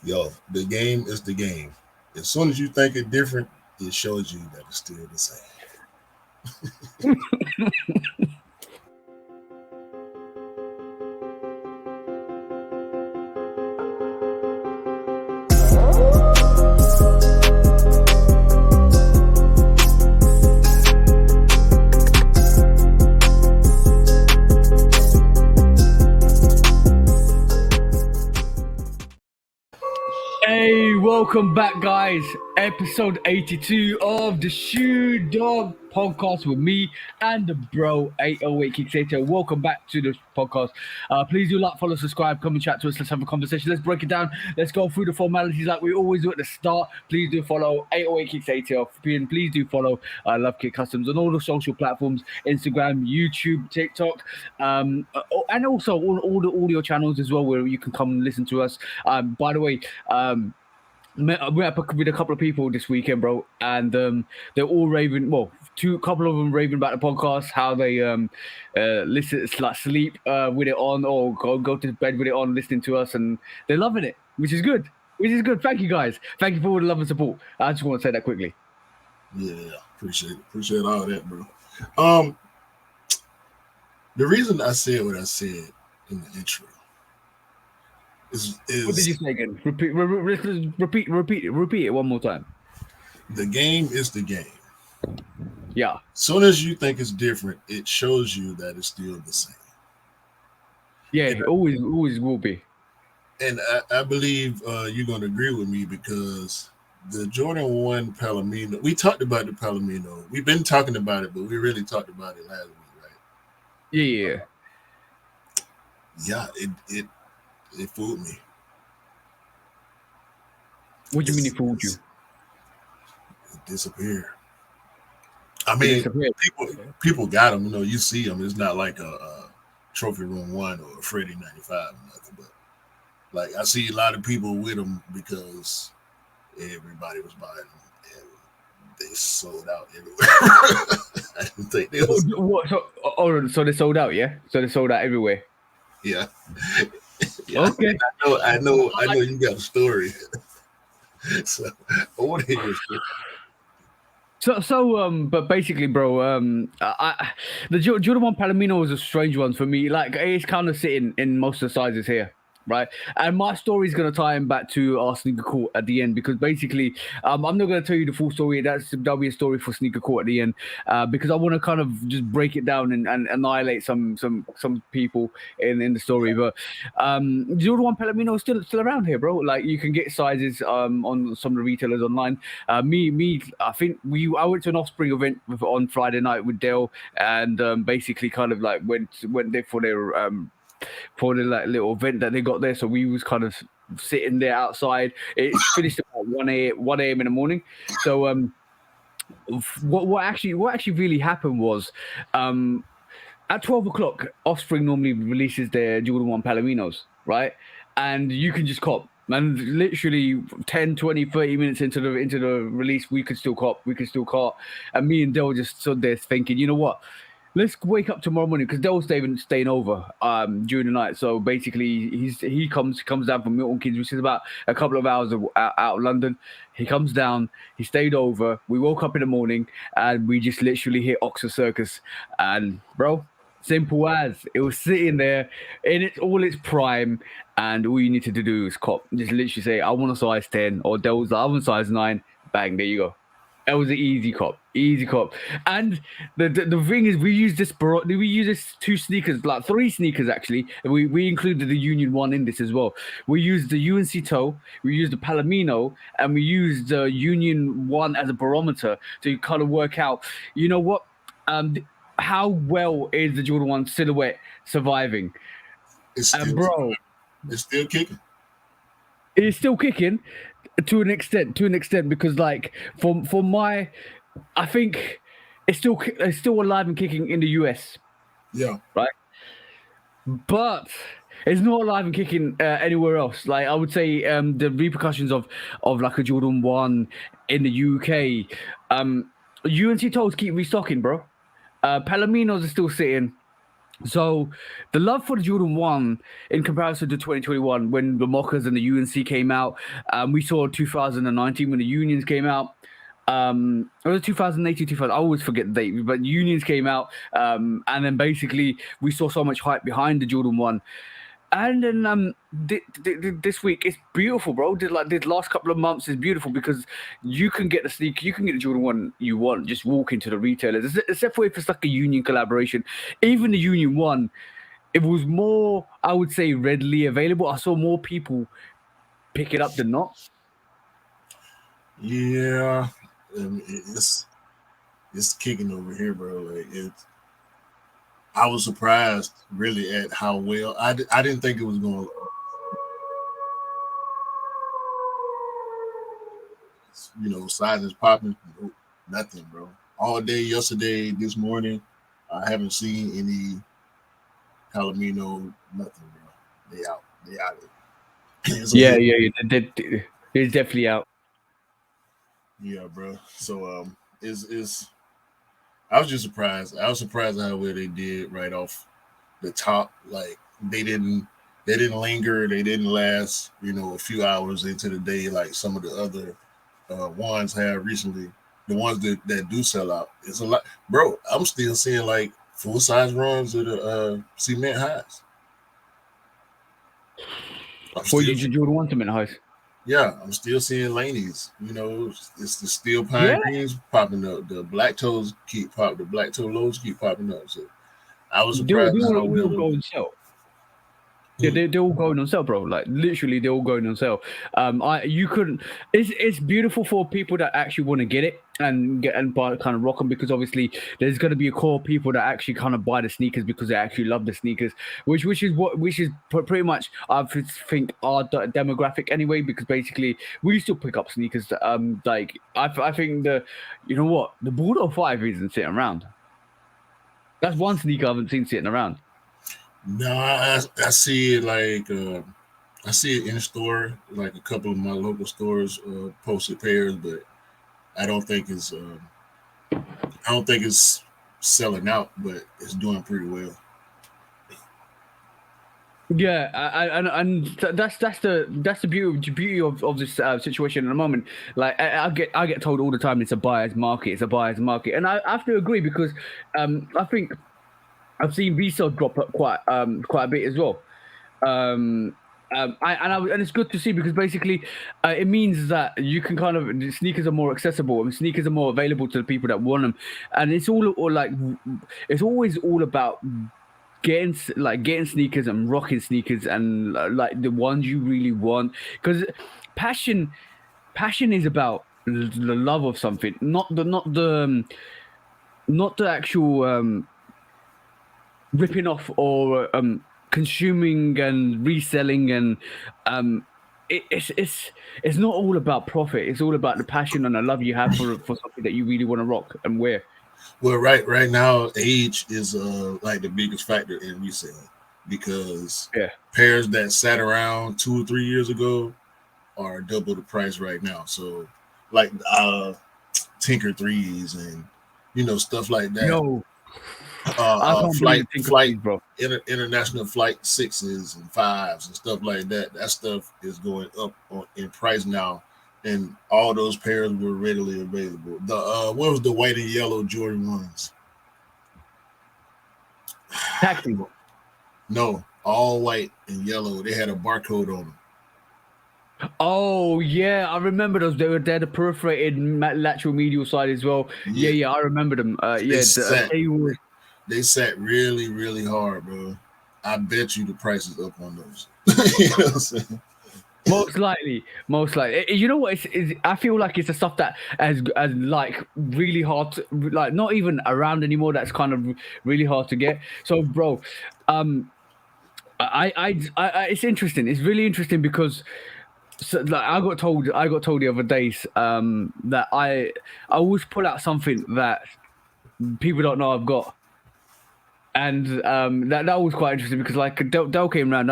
Yo, the game is the game. As soon as you think it different, it shows you that it's still the same. Hey, welcome back, guys. Episode 82 of the Shoe Dog podcast with me and the bro 808 Kicksator. Welcome back to the podcast. Please do like, follow, subscribe, come and chat to us. Let's have a conversation. Let's break it down. Let's go through the formalities like we always do at the start. Please do follow 808 Kicksator. Please do follow Love Kick Customs on all the social platforms: Instagram, YouTube, TikTok, and also all the audio channels as well, where you can come and listen to us. By the way, met up with a couple of people this weekend, bro, and they're all raving. Well, couple of them raving about the podcast, how they listen, like sleep with it on, or go to bed with it on, listening to us, and they're loving it, which is good. Thank you, guys. Thank you for all the love and support. I just want to say that quickly. Yeah, appreciate all that, bro. The reason I said what I said in the intro is What did you say again? Repeat it one more time. The game is the game. Yeah. As soon as you think it's different, it shows you that it's still the same. Yeah, it always will be. And I believe you're going to agree with me, because the Jordan 1 Palomino, we talked about the Palomino. We've been talking about it, but we really talked about it last week, right? Yeah. Yeah, it fooled me. What do you mean it fooled you? It disappeared. I mean, people got them. You know, you see them. It's not like a Trophy Room 1 or a Freddie 95 or nothing. But like, I see a lot of people with them because everybody was buying them, and they sold out everywhere. I didn't think they was. So they sold out, yeah? So they sold out everywhere. Yeah. Okay. I know you got a story. So I want to hear your story. But basically, bro, the Jordan 1 Palomino was a strange one for me. Like, it's kind of sitting in most of the sizes here, right? And my story is going to tie him back to our Sneaker Court at the end, because basically, I'm not going to tell you the full story. That'll be a story for Sneaker Court at the end, because I want to kind of just break it down and annihilate some people in the story. But Jordan 1 Palomino is still around here, bro. Like, you can get sizes on some of the retailers online. I think I went to an Offspring event on Friday night with Dale, and basically kind of like went there for the like little event that they got there. So we was kind of sitting there outside. It finished about 1 a.m. in the morning. So what actually really happened was, at 12 o'clock, Offspring normally releases their Jordan 1 Palominos, right? And you can just cop. And literally 10, 20, 30 minutes into the release, we could still cop. And me and Dale just stood there thinking, you know what? Let's wake up tomorrow morning, because Dale's staying over during the night. So basically, he comes down from Milton Keynes, which is about a couple of hours out of London. He comes down. He stayed over. We woke up in the morning, and we just literally hit Oxford Circus. And bro, simple as, it was sitting there in all its prime, and all you needed to do is cop. Just literally say, I want a size 10, or Dale's like, I want a size 9. Bang, there you go. That was an easy cop. And the thing is, we use this 2 sneakers, like 3 sneakers actually. We included the Union 1 in this as well. We used the UNC toe, we used the Palomino, and we used the Union 1 as a barometer to kind of work out, you know what, how well is the Jordan 1 silhouette surviving? It's still kicking. It's still kicking. To an extent, because like for my, I think it's still alive and kicking in the US. Yeah. Right. But it's not alive and kicking anywhere else. Like, I would say the repercussions of like a Jordan 1 in the UK, UNC toes keep restocking, bro. Palominos are still sitting. So the love for the Jordan 1 in comparison to 2021 when the Moccas and the UNC came out, we saw 2019 when the Unions came out. It was 2018, 2000. I always forget the date, but Unions came out, and then basically we saw so much hype behind the Jordan 1. And then this week it's beautiful, bro. This last couple of months is beautiful because you can get the sneaker, you can get the Jordan 1 you want. Just walk into the retailers, except for if it's like a Union collaboration. Even the Union 1, it was more, I would say, readily available. I saw more people pick it up than not. Yeah, it's kicking over here, bro. Like I was surprised really at how well I didn't think it was going. You know, sizes popping, nothing, bro. All day yesterday, this morning, I haven't seen any Palomino, nothing, bro. They out. Yeah, it's definitely out. Yeah, bro. So is I was just surprised. I was surprised at how well they did right off the top. Like they didn't linger. They didn't last, a few hours into the day like some of the other ones have recently. The ones that do sell out, it's a lot, bro. I'm still seeing like full size runs at the cement highs. Jordan 1 cement highs. Yeah, I'm still seeing Laney's. It's the steel pine greens popping up. The black toes keep popping. The black toe lows keep popping up. So I was surprised. They all go on sale. Yeah, they're all going on sale, bro. Like literally, they're all going on sale. You couldn't. It's beautiful for people that actually want to get it and buy, kind of rock them, because obviously there's going to be a core of people that actually kind of buy the sneakers because they actually love the sneakers, which is pretty much I think our demographic anyway. Because basically we still pick up sneakers. Like I think the Bulldog 5 isn't sitting around. That's one sneaker I haven't seen sitting around. No, I see it like I see it in store. Like a couple of my local stores posted pairs, but I don't think it's selling out, but it's doing pretty well. Yeah, and that's the beauty of this situation at the moment. Like I get told all the time it's a buyer's market, and I have to agree because I think I've seen resale drop up quite a bit as well. And it's good to see because basically it means that you can kind of sneakers are more accessible and sneakers are more available to the people that want them, and it's always all about getting sneakers and rocking sneakers and like the ones you really want, because passion is about the love of something, not the actual ripping off or consuming and reselling, and it's not all about profit. It's all about the passion and the love you have for something that you really want to rock and wear. Well, right now, age is like the biggest factor in reselling, because pairs that sat around 2 or 3 years ago are double the price right now. So, like Tinker 3s and stuff like that. No. International flight 6s and 5s and stuff like that. That stuff is going up in price now, and all those pairs were readily available. What was the white and yellow Jordan 1s? Taxi. No, all white and yellow. They had a barcode on them. Oh yeah, I remember those. They had the perforated lateral medial side as well. Yeah, I remember them. They sat really, really hard, bro. I bet you the price is up on those. You know what I'm saying? Most likely. You know what? I feel like it's the stuff that as like really hard, to, like not even around anymore. That's kind of really hard to get. So, bro, it's interesting. It's really interesting because. So, like, I got told the other days that I always pull out something that people don't know I've got. And that was quite interesting because like Dell came around.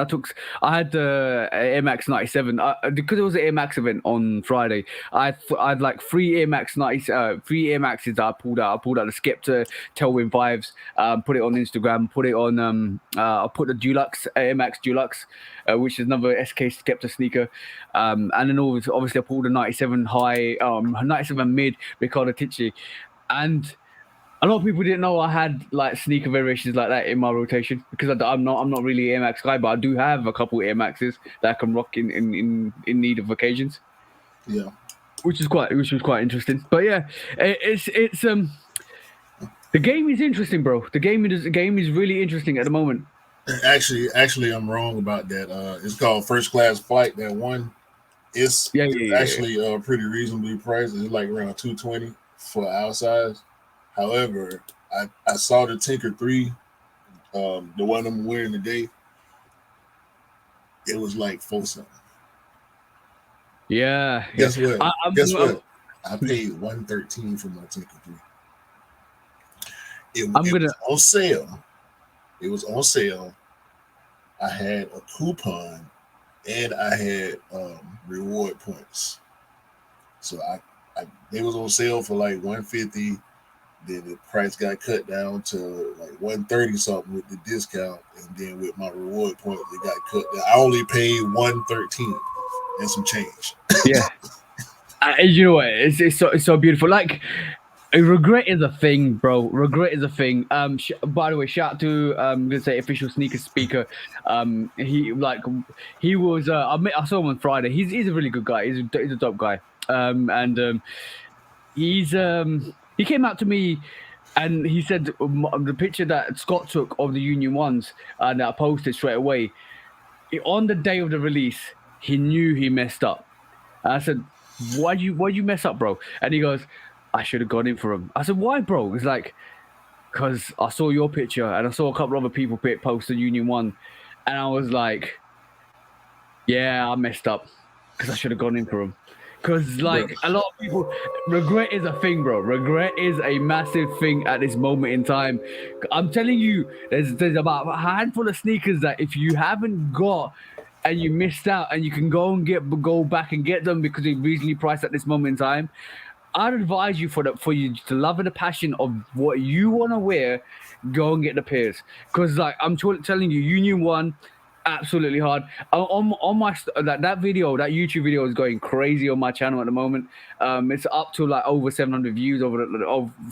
I had the Air Max 97 because it was an Air Max event on Friday. I had like three Air Maxes that I pulled out. I pulled out the Skepta Tailwind 5s, put it on Instagram, put it on I put the Dulux Air Max Dulux, which is another SK Skepta sneaker, and then obviously I pulled a 97 high, 97 mid Riccardo Tisci, and a lot of people didn't know I had like sneaker variations like that in my rotation because I'm not really Air Max guy, but I do have a couple Air Maxes that I can rock in need of occasions. Yeah, which was quite interesting. But yeah, it's the game is interesting, bro. The game is really interesting at the moment. Actually, I'm wrong about that. It's called First Class Flight. That one, it's actually pretty reasonably priced. It's like around $220 for our size. However, I saw the Tinker 3, the one I'm wearing today. It was like $4 something. Yeah. Guess what? Guess what? I paid $113 for my Tinker 3. It was on sale. It was on sale. I had a coupon and I had reward points. So they was on sale for like $150. Then the price got cut down to like $130 something with the discount, and then with my reward points, it got cut down. I only paid $113 and some change. Yeah, you know what? It's so beautiful. Like, regret is a thing, bro. Regret is a thing. By the way, shout out to I'm gonna say official sneaker speaker. He was. I saw him on Friday. He's a really good guy. He's a dope guy. He came out to me and he said the picture that Scott took of the Union Ones that I posted straight away. On the day of the release, he knew he messed up. And I said, why'd you mess up, bro? And he goes, I should have gone in for him. I said, why, bro? It's like, because I saw your picture and I saw a couple other people post the Union One. And I was like, yeah, I messed up because I should have gone in for him. Because, like, a lot of people, regret is a thing, bro. Regret is a massive thing at this moment in time. I'm telling you, there's about a handful of sneakers that if you haven't got and you missed out and you can go back and get them because they're reasonably priced at this moment in time, I'd advise you for you to love and the passion of what you want to wear, go and get the pairs. Because, like, I'm telling you, Union One, absolutely hard. On my that video, that YouTube video is going crazy on my channel at the moment. It's up to like over 700 views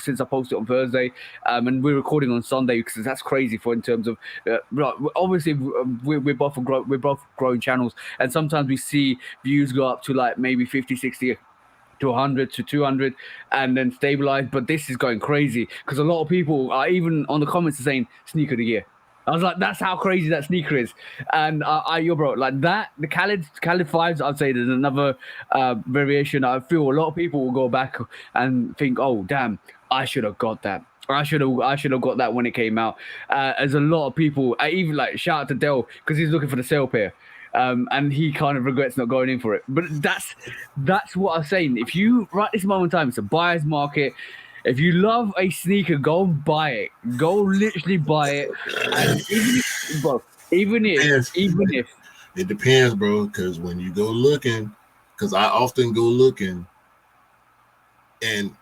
since I posted it on Thursday, and we're recording on Sunday because that's crazy in terms of obviously we're both growing channels, and sometimes we see views go up to like maybe 50, 60 to 100 to 200 and then stabilize. But this is going crazy because a lot of people are even on the comments are saying sneaker of the year. I was like, that's how crazy that sneaker is. And yo, bro, like that, the Khaled 5s, I'd say there's another variation. I feel a lot of people will go back and think, oh, damn, I should have got that. I should have got that when it came out. As a lot of people, I even like shout out to Dell because he's looking for the sale pair. And he kind of regrets not going in for it. But that's what I'm saying. If you, right this moment in time, it's a buyer's market. If you love a sneaker, go and buy it. Go literally buy it. And even if it depends, bro. Because when you go looking, because I often go looking, and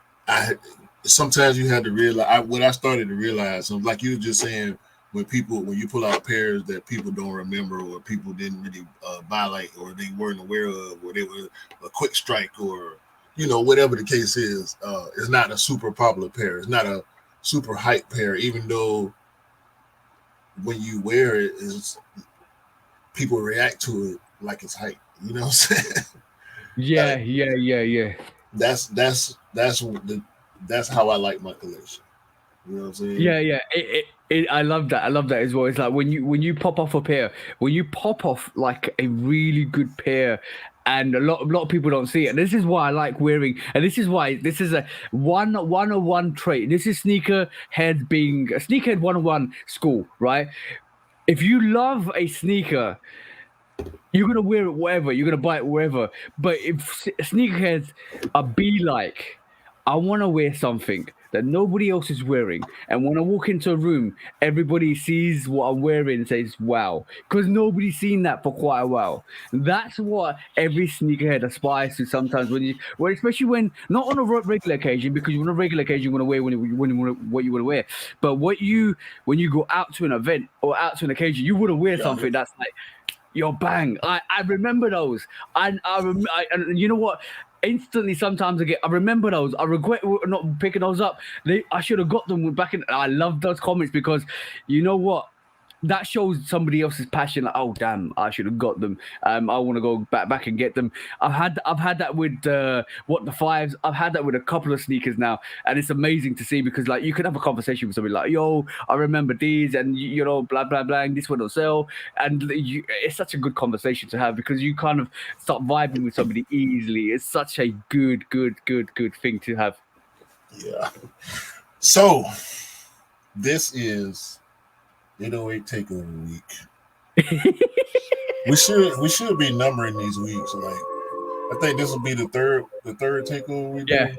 sometimes you have to realize what I started to realize. So like you were just saying, when you pull out pairs that people don't remember or people didn't really buy, like, or they weren't aware of, or they were a quick strike, or whatever the case is, it's not a super popular pair. It's not a super hype pair, even though when you wear it, people react to it like it's hype. You know what I'm saying? Yeah. That's how I like my collection. You know what I'm saying? Yeah. I love that. I love that as well. It's like when you pop off a pair, when you pop off like a really good pair, and a lot of people don't see it. And this is why I like wearing, and this is why this is a 101 trait. This is sneakerhead being a sneakerhead 101 school, right? If you love a sneaker, you're gonna wear it wherever, you're gonna buy it wherever. But if sneakerheads are like, I want to wear something that nobody else is wearing. And when I walk into a room, everybody sees what I'm wearing and says, wow, because nobody's seen that for quite a while. That's what every sneakerhead aspires to sometimes especially when, not on a regular occasion, because on a regular occasion, you want to wear what you want to wear. But when you go out to an event or out to an occasion, you want to wear something that's like, yo, bang. I remember those. And you know what? Instantly, sometimes I remember those. I regret not picking those up. I should have got them back in. I love those comments because you know what? That shows somebody else's passion. Like, oh damn, I should have got them. I want to go back and get them. I've had that with what the fives. I've had that with a couple of sneakers now, and it's amazing to see because like you can have a conversation with somebody like, yo, I remember these, and you know, blah blah blah, and this one will sell, and it's such a good conversation to have because you kind of start vibing with somebody easily. It's such a good thing to have. Yeah. So this is 808 Takeover Week. we should be numbering these weeks. Like I think this will be the third takeover week. Yeah.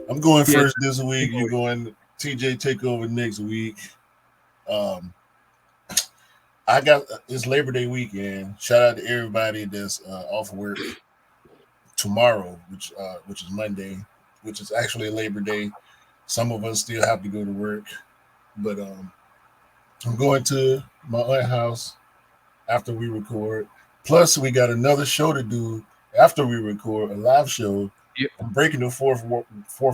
I'm going first this week. You're going TJ Takeover next week. I got it's Labor Day weekend. Shout out to everybody that's off work tomorrow, which is Monday, which is actually Labor Day. Some of us still have to go to work, but I'm going to my aunt's house after we record. Plus, we got another show to do after we record, a live show. Yep. I'm breaking the fourth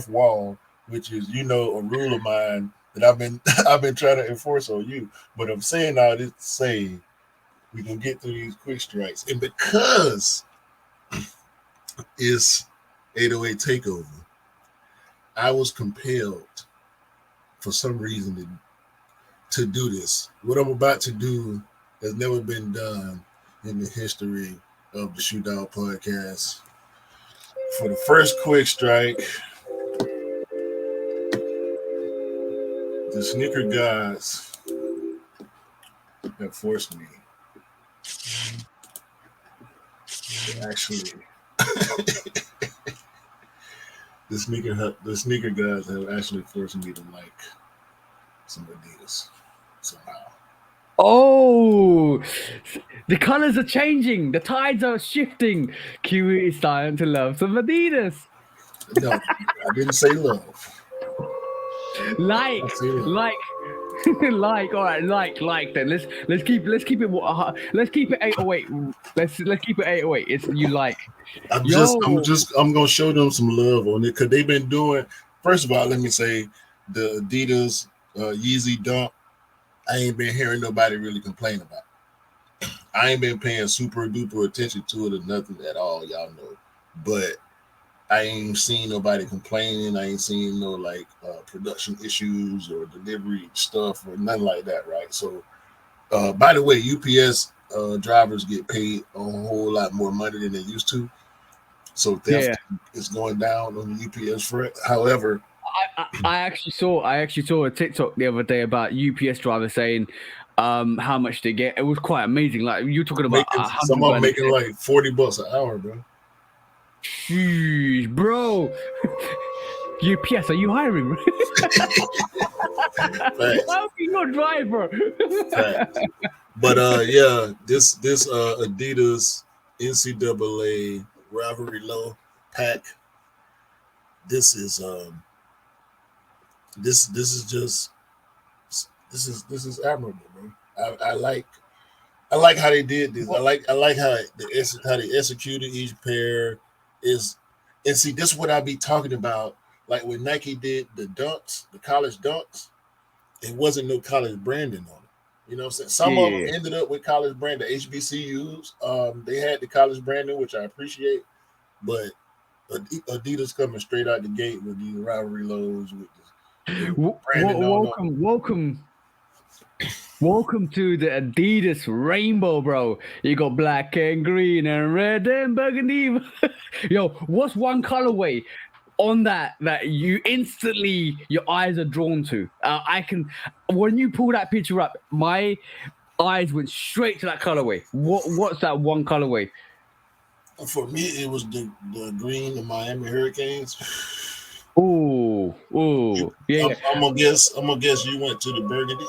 wall, which is, you know, a rule of mine that I've been trying to enforce on you. But I'm saying all this to say we can get through these quick strikes. And because it's 808 Takeover, I was compelled for some reason to do this. What I'm about to do has never been done in the history of the Shoot Dog Podcast. For the first quick strike, the sneaker gods have forced me. Actually, the sneaker gods have actually forced me to like some Adidas somehow. Oh, the colors are changing. The tides are shifting. Kiwi is starting to love some Adidas. No, I didn't say love. Like. All right, then let's keep it 808. Let's keep it 808. It's you like. I'm gonna show them some love on it because they've been doing. First of all, let me say the Adidas Yeezy Dunk. I ain't been hearing nobody really complain about it. I ain't been paying super duper attention to it or nothing at all, y'all know. But I ain't seen nobody complaining. I ain't seen no like production issues or delivery stuff or nothing like that, right? So, by the way, UPS drivers get paid a whole lot more money than they used to. So theft is going down on the UPS front. However, I actually saw a TikTok the other day about UPS drivers saying how much they get. It was quite amazing. Like you're talking about some of them making like $40 an hour, bro. Jeez, bro. UPS, are you hiring? How can you not drive, bro? But yeah, this Adidas NCAA rivalry low pack. This is admirable, bro. I like how they did this. I like how they executed each pair is, and see, this is what I be talking about. Like when Nike did the dunks, the college dunks, it wasn't no college branding on it. You know what I'm saying? Some of them ended up with college brand. The HBCUs, they had the college branding, which I appreciate, but Adidas coming straight out the gate with these rivalry lows with this. Welcome to the Adidas Rainbow, bro. You got black and green and red and burgundy. Yo, what's one colorway on that you instantly your eyes are drawn to? When you pull that picture up, my eyes went straight to that colorway. What's that one colorway? For me, it was the green, the Miami Hurricanes. Oh, Yeah. I'm gonna guess you went to the Burgundy.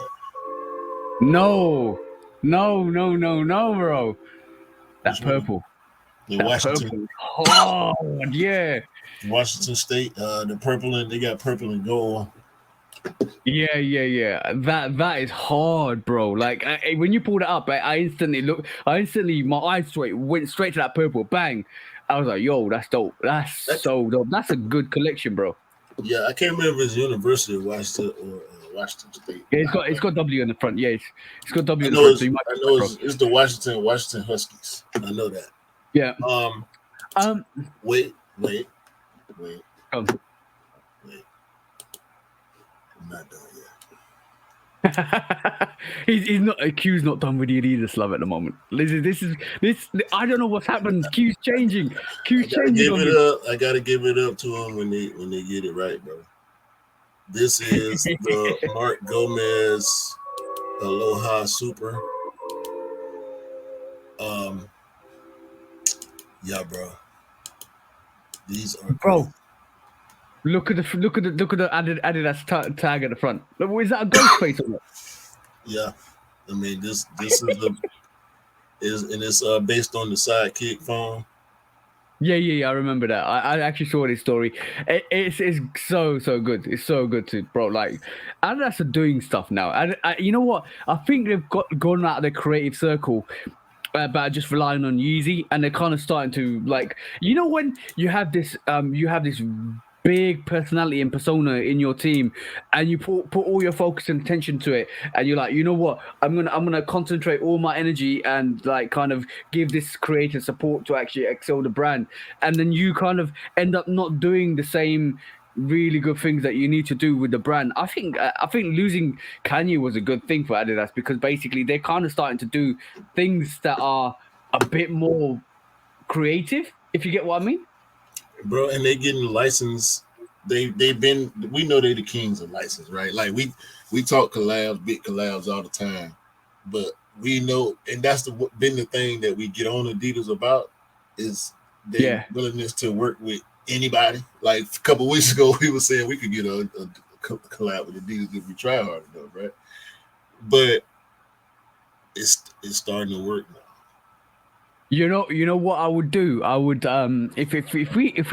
No, bro. That purple. The Washington. Purple. Oh, yeah. Washington State. The purple and they got purple and gold. Yeah. That is hard, bro. Like when you pulled it up, I instantly my eyes went straight to that purple. Bang! I was like, yo, that's dope. That's so dope. That's a good collection, bro. Yeah, I can't remember if it's University of Washington or Washington State. Yeah, it's got W in the front. Yeah, it's got W in I the know front. I know it's the Washington Huskies. I know that. Yeah. Wait. I'm not done yet. He's not. Q's not done with the Adidas love at the moment. This. I don't know what's happened. Q's changing. I gotta give it up to them when they get it right, bro. This is the Mark Gomez Aloha Super. Yeah, bro. These are bro. Great. Look at the Adidas tag at the front. Is that a ghost face on it? Yeah, I mean this is it's based on the Sidekick phone. Yeah. I remember that. I actually saw this story. It's so good. It's so good too, bro. Like Adidas are doing stuff now. I you know what? I think they've gone out of their creative circle about just relying on Yeezy, and they're kind of starting to like, you know, when you have this big personality and persona in your team, and you put all your focus and attention to it, and you're like, you know what, I'm gonna concentrate all my energy and like kind of give this creator support to actually excel the brand, and then you kind of end up not doing the same really good things that you need to do with the brand. I think losing Kanye was a good thing for Adidas, because basically they're kind of starting to do things that are a bit more creative, if you get what I mean. Bro, and they getting licensed. We know they're the kings of license, right? Like we talk collabs, big collabs all the time, but we know, and that's been the thing that we get on Adidas about, is their willingness to work with anybody. Like a couple of weeks ago, we were saying we could get a collab with Adidas if we try hard enough, right? But it's starting to work now. You know what I would do? I would if we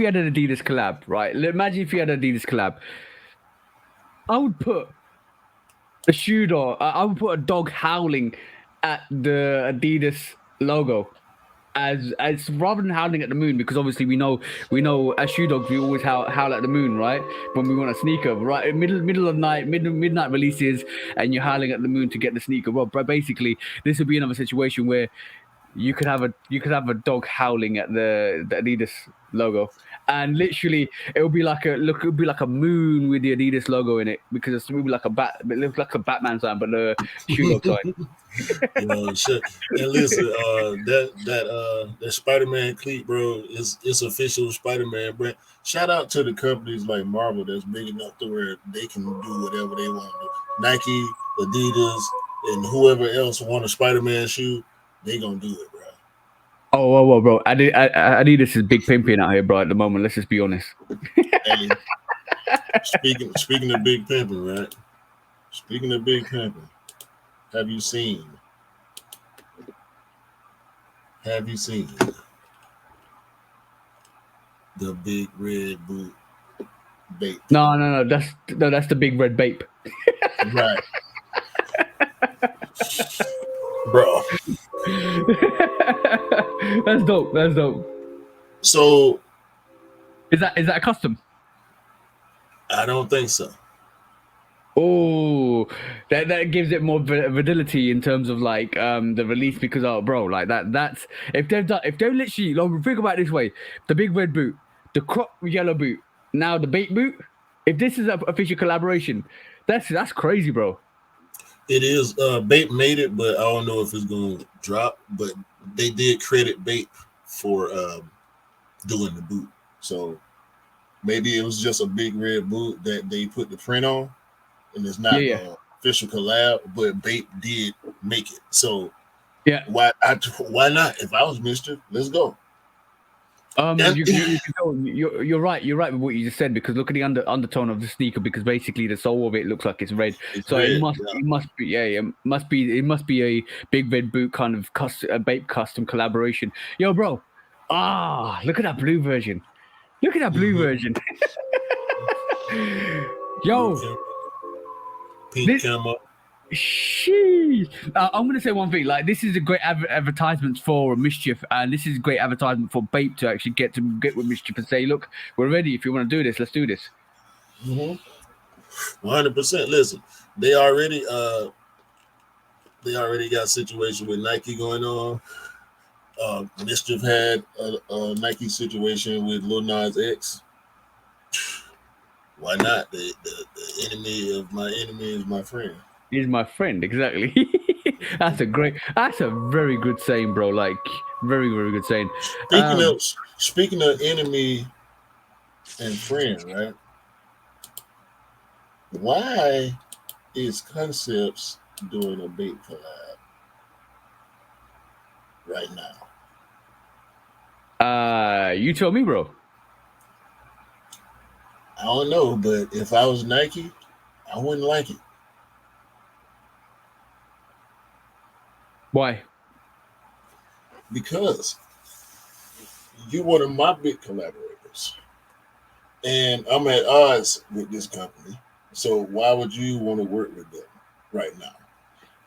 had an Adidas collab, right? Imagine if we had an Adidas collab. I would put a shoe dog. I would put a dog howling at the Adidas logo, as rather than howling at the moon, because obviously we know as shoe dogs we always howl at the moon, right? When we want a sneaker, right? Middle of night, midnight releases, and you're howling at the moon to get the sneaker. Well, basically, this would be another situation where you could have a dog howling at the Adidas logo, and literally it would be like a moon with the Adidas logo in it, because it would be like it looks like a Batman sign, but the shoe dog sign. Shit. And listen, that Spider-Man cleat, bro, it's official Spider-Man brand. Shout out to the companies like Marvel that's big enough to where they can do whatever they want to do. Nike, Adidas, and whoever else want a Spider-Man shoe, they gonna do it, bro. Oh, bro. Adidas is big pimping out here, bro, at the moment. Let's just be honest. Hey, speaking of big pimping, right? Speaking of big pimping, have you seen the big red boot bape? No. That's the big red bape. Right. Bro. That's dope. So is that a custom? I don't think so. Oh, that gives it more validity in terms of like the release, because bro, like that's if they've literally, like, think about it this way: the big red boot, the crop yellow boot, now the bape boot. If this is an official collaboration, that's crazy, bro. It is. Bape made it, but I don't know if it's gonna drop. But they did credit Bape for doing the boot, so maybe it was just a big red boot that they put the print on, and it's not an official collab. But Bape did make it, so why not? If I was Mister, let's go. You're right. You're right with what you just said, because look at the undertone of the sneaker, because basically the sole of it looks like it's red. It must be a big red boot kind of a Bape custom collaboration. Yo, bro. Look at that blue version. Look at that blue version. Yo, pink camo. Sheesh. I'm gonna say one thing. Like, this is a great advertisement for Mischief, and this is a great advertisement for Bape to actually get with Mischief and say, "Look, we're ready. If you want to do this, let's do this." 100%. Listen, they already got a situation with Nike going on. Mischief had a Nike situation with Lil Nas X. Why not? The enemy of my enemy is my friend. He's my friend, exactly. That's a very good saying, bro. Like, very, very good saying. Speaking of enemy and friend, right? Why is Concepts doing a Bape collab right now? You tell me, bro. I don't know, but if I was Nike, I wouldn't like it. Why? Because you're one of my big collaborators, and I'm at odds with this company. So why would you want to work with them right now?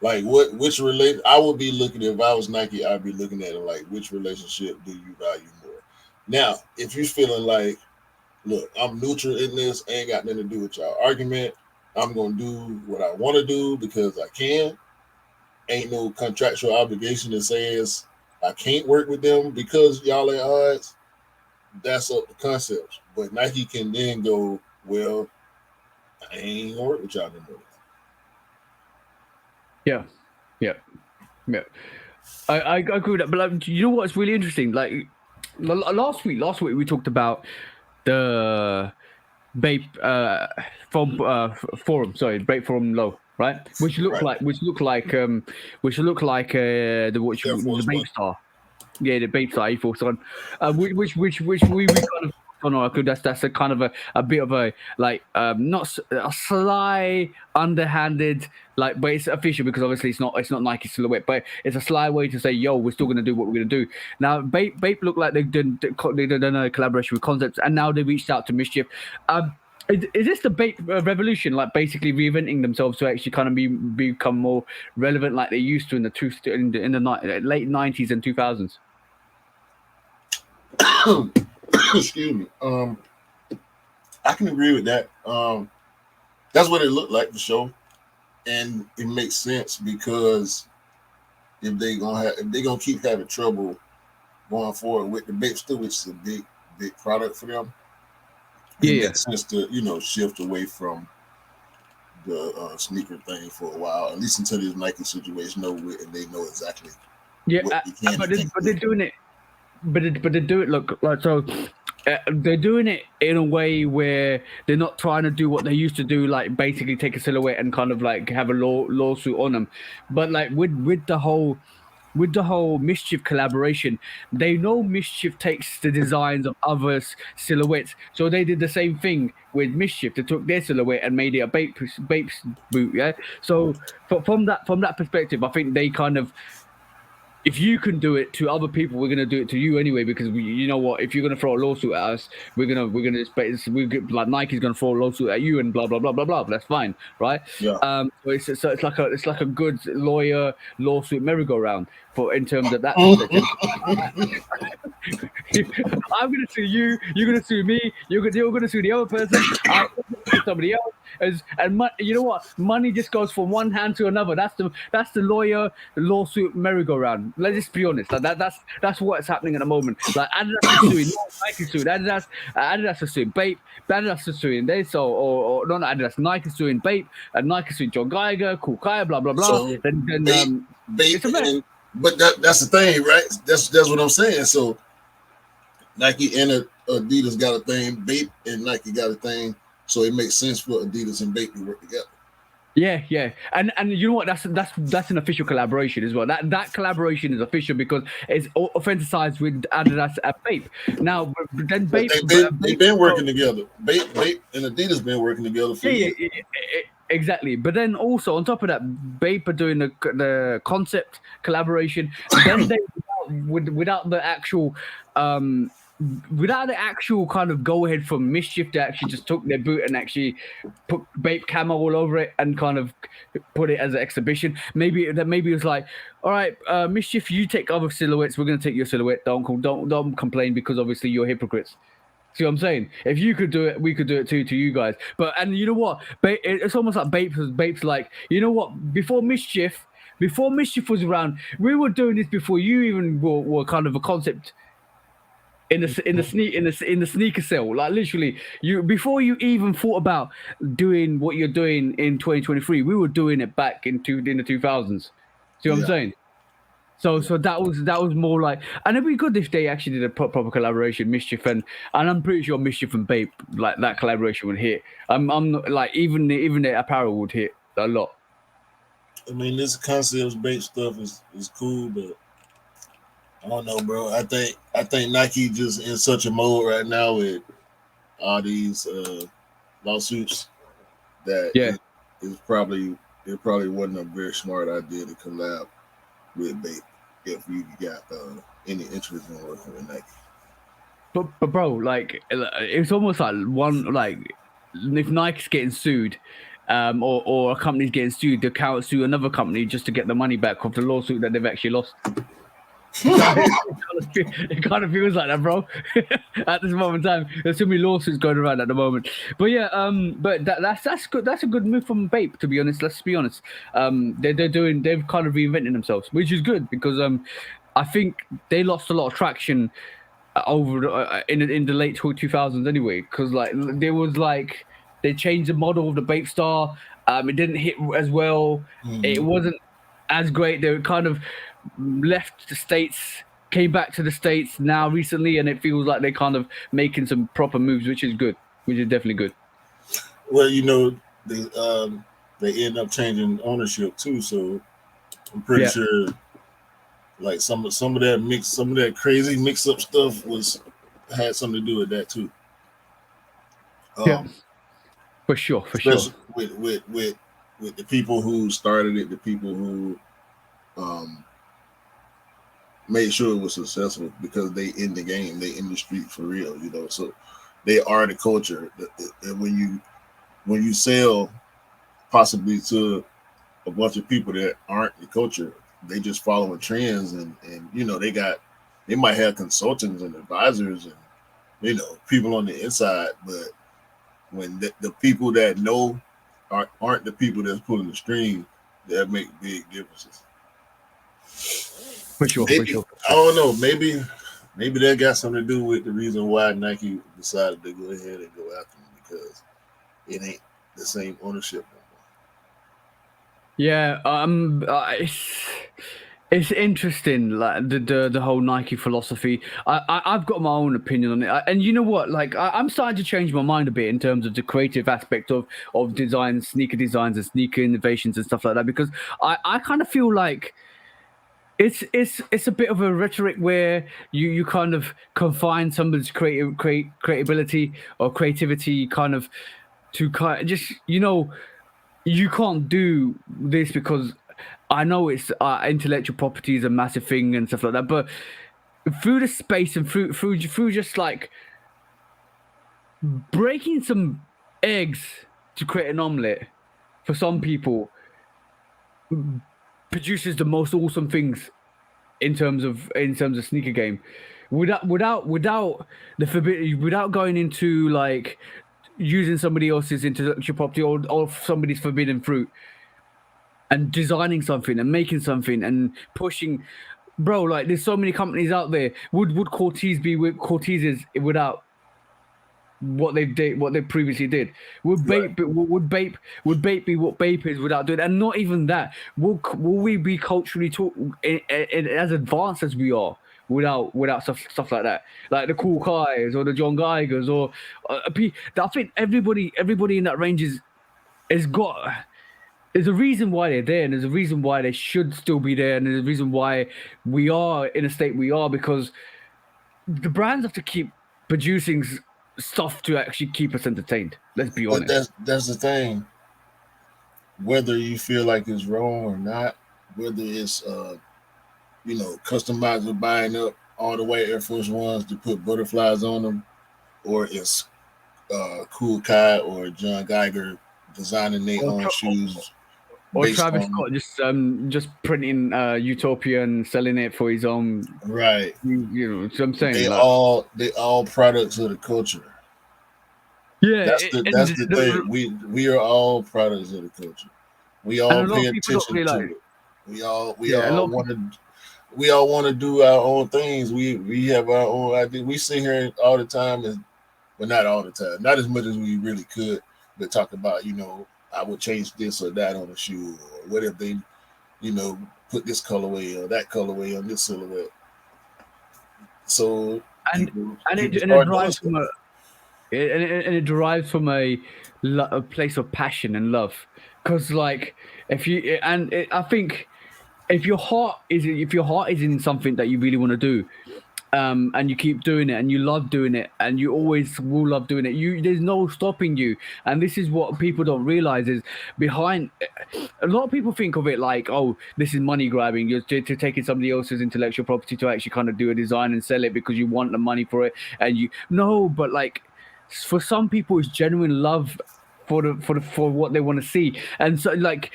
Like, which I would be looking, if I was Nike, I'd be looking at it like, which relationship do you value more? Now, if you're feeling like, look, I'm neutral in this, ain't got nothing to do with y'all argument, I'm gonna do what I want to do because I can. Ain't no contractual obligation that says I can't work with them because y'all at odds. That's up to Concepts. But Nike can then go, well, I ain't gonna work with y'all no more. Yeah. I agree with that. But like, you know what's really interesting? Like, last week we talked about the Bape forum. Sorry, Bape forum low. Right, which look like the Bape Star, the Bape Star A4 on, which we kind of that's a kind of a bit of a like not a sly, underhanded, like, but it's official because obviously it's not Nike silhouette, but it's a sly way to say, yo, we're still gonna do what we're gonna do. Now Bape look like they've done a collaboration with Concepts, and now they reached out to Mischief. Is this the Bape revolution, like basically reinventing themselves to actually kind of become more relevant, like they used to in the late 90s and 2000s? Excuse me. I can agree with that. That's what it looked like, the show, and it makes sense because if they're gonna keep having trouble going forward with the Bape still, which is a big product for them. It makes sense to shift away from the sneaker thing for a while, at least until this Nike situation over with, and they know exactly. But they're doing it. But they do it look like so. They're doing it in a way where they're not trying to do what they used to do, like basically take a silhouette and kind of like have a lawsuit on them. But like with the whole Mischief collaboration, they know Mischief takes the designs of other silhouettes, so they did the same thing with Mischief. They took their silhouette and made it a Bape boot. Yeah. So from that perspective, I think they kind of, if you can do it to other people, we're gonna do it to you anyway. Because you know what? If you're gonna throw a lawsuit at us, we're gonna like Nike's gonna throw a lawsuit at you and blah blah blah blah blah. That's fine, right? Yeah. So it's like a good lawsuit merry-go-round in terms of that. I'm gonna sue you. You're gonna sue me. You're gonna sue the other person. I'm gonna sue somebody else. And you know what? Money just goes from one hand to another. That's the lawsuit merry-go-round. Let's just be honest. Like that's what's happening at the moment. Like Adidas is suing, Nike suing. Adidas is suing Bape. Adidas is suing this or not Adidas. Nike is suing Bape. And Nike suing John Geiger, Cool Kaya, blah blah blah. So Bape, but that's the thing, right? That's what I'm saying. So Nike and Adidas got a thing. Bape and Nike got a thing. So it makes sense for Adidas and Bape to work together. Yeah, yeah, and you know what? That's an official collaboration as well. That collaboration is official because it's authenticized with Adidas and Bape. Now, then But Bape, they've been working together. Bape and Adidas been working together for years. Exactly. But then also on top of that, Bape are doing the concept collaboration. Then they without the actual without the actual kind of go ahead from Mischief, they actually just took their boot and actually put Bape camo all over it and kind of put it as an exhibition. Maybe it's like, all right, Mischief, you take other silhouettes, we're gonna take your silhouette. Don't complain because obviously you're hypocrites. See what I'm saying? If you could do it, we could do it too to you guys. But and you know what? It's almost like Bape's like, you know what? Before Mischief was around, we were doing this before you even were kind of a concept in the sneaker cell. Like literally, before you even thought about doing what you're doing in 2023, we were doing it back in the 2000s. See what I'm saying? So that was more like, and it'd be good if they actually did a proper collaboration, Mischief and I'm pretty sure Mischief and Bape, like that collaboration would hit. I'm not like even the apparel would hit a lot. I mean, this concepts Bape stuff is cool, but I don't know, bro. I think Nike just in such a mode right now with all these lawsuits that it probably wasn't a very smart idea to collab with Bape if you got any interest in working with Nike. But bro, like it's almost like if Nike's getting sued, or a company's getting sued, they can't sue another company just to get the money back of the lawsuit that they've actually lost. It kind of feels like that, bro. At this moment in time, there's too many lawsuits going around at the moment. But yeah, but that's good. That's a good move from Bape, to be honest. Let's be honest. They've kind of reinvented themselves, which is good because I think they lost a lot of traction over in the late 2000s anyway. Because like there was like they changed the model of the Bape Star. It didn't hit as well. It wasn't as great. They were kind of left the States, came back to the States now recently, and it feels like they're kind of making some proper moves, which is good, which is definitely good. Well, you know, they end up changing ownership too, so I'm pretty sure like some of that crazy mix up stuff had something to do with that too. For sure. With the people who started it, the people who made sure it was successful because they in the game, they in the street for real, you know. So they are the culture. And when you sell possibly to a bunch of people that aren't the culture, they just following trends and you know they might have consultants and advisors and you know people on the inside, but when the people that know aren't the people that's pulling the string, that make big differences. For sure. I don't know. Maybe that got something to do with the reason why Nike decided to go ahead and go after them because it ain't the same ownership no more. Yeah, it's interesting, like the whole Nike philosophy. I've got my own opinion on it, and you know what? Like I'm starting to change my mind a bit in terms of the creative aspect of design, sneaker designs, and sneaker innovations and stuff like that. Because I kind of feel like it's a bit of a rhetoric where you kind of confine somebody's creativity or creativity kind of to kind of just, you know, you can't do this because I know it's intellectual property is a massive thing and stuff like that, but through the space and through just like breaking some eggs to create an omelette for some people produces the most awesome things in terms of sneaker game, without the forbidden, without going into like using somebody else's intellectual property or somebody's forbidden fruit, and designing something and making something and pushing, bro. Like there's so many companies out there. Would Cortez be with Cortez's without what they previously did? Would Bape be what Bape is without doing? And not even that. Will we be culturally as advanced as we are without stuff like that? Like the Cool Kais or the John Geigers I think everybody in that range has got there's a reason why they're there, and there's a reason why they should still be there, and there's a reason why we are in a state we are, because the brands have to keep producing stuff to actually keep us entertained. Let's be honest. But that's the thing. Whether you feel like it's wrong or not, whether it's customizer buying up all the white Air Force Ones to put butterflies on them, or it's Kool Kai or John Geiger designing their own shoes. Or Travis Scott just printing Utopia and selling it for his own. Right. You know what I'm saying? They all products of the culture. Yeah, that's the thing. We are all products of the culture. We all pay attention to it. We all want to do our own things. We have our own idea. We sit here all the time, not all the time, not as much as we really could, but talk about, I would change this or that on a shoe, or what if they, put this colorway or that colorway on this silhouette. So it derives from a place of passion and love, because like I think if your heart is in something that you really want to do, and you keep doing it and you love doing it and you always will love doing it, there's no stopping you. And this is what people don't realize is behind. A lot of people think of it like, oh, this is money grabbing. You're taking somebody else's intellectual property to actually kind of do a design and sell it because you want the money for it. And but like for some people it's genuine love for what they want to see. And so like,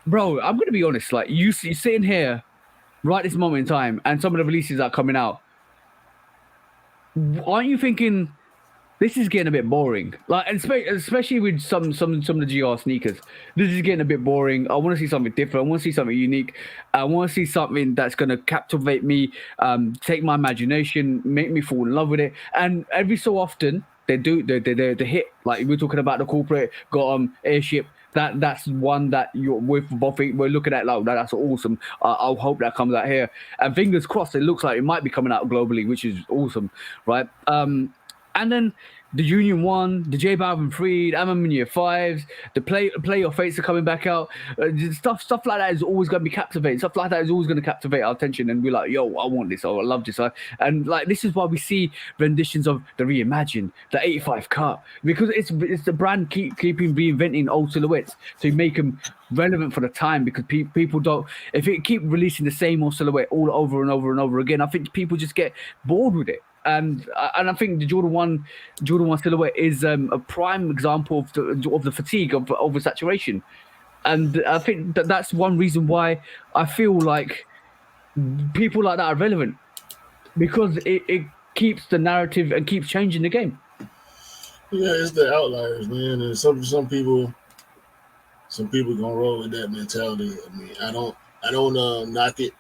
bro, I'm gonna be honest, like you're sitting here right this moment in time and some of the releases that are coming out, aren't you thinking this is getting a bit boring? Like, especially with some of the GR sneakers, this is getting a bit boring. I want to see something different. I want to see something unique. I want to see something that's going to captivate me, take my imagination, make me fall in love with it. And every so often they hit. Like we're talking about the corporate got Airship. That's one that you're with both. We're looking at like that's awesome. I'll hope that comes out here, and fingers crossed. It looks like it might be coming out globally, which is awesome, right? And then the Union 1, the J Balvin 3, the Amamiya 5s, the Play Your Fates are coming back out. Stuff like that is always going to be captivating. Stuff like that is always going to captivate our attention, and we're like, yo, I want this. Oh, I love this. And like this is why we see renditions of the Reimagined, the 85 cut, because it's the brand keeping reinventing old silhouettes to make them relevant for the time, because people don't, if it keep releasing the same old silhouette all over and over and over again, I think people just get bored with it. And I think the Jordan 1 silhouette is a prime example of the fatigue of oversaturation, and I think that's one reason why I feel like people like that are relevant, because it keeps the narrative and keeps changing the game. Yeah, it's the outliers, man, and some people gonna roll with that mentality. I mean, I don't knock it.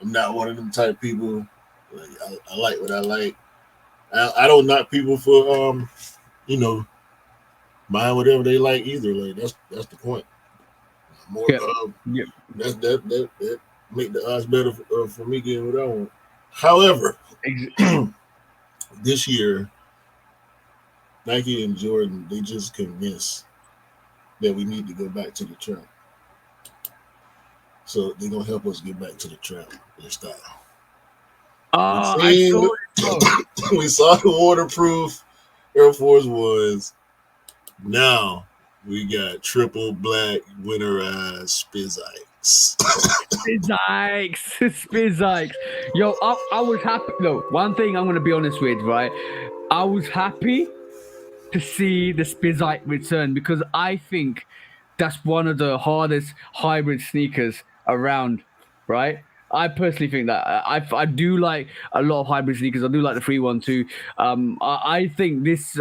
I'm not one of them type people. Like, I like what I like. I don't knock people for buying whatever they like either. Like that's the point. More that make the odds better for me getting what I want. However, this year Nike and Jordan, they just convinced that we need to go back to the trap. So they're gonna help us get back to the trap in style. We saw the waterproof Air Force Ones. Now we got triple black winterized Spizikes. Spizikes. Yo, I was happy. No, one thing I'm gonna be honest with, right? I was happy to see the Spizike return, because I think that's one of the hardest hybrid sneakers around, right? I personally think that I do like a lot of hybrid sneakers. I do like the 312. I think this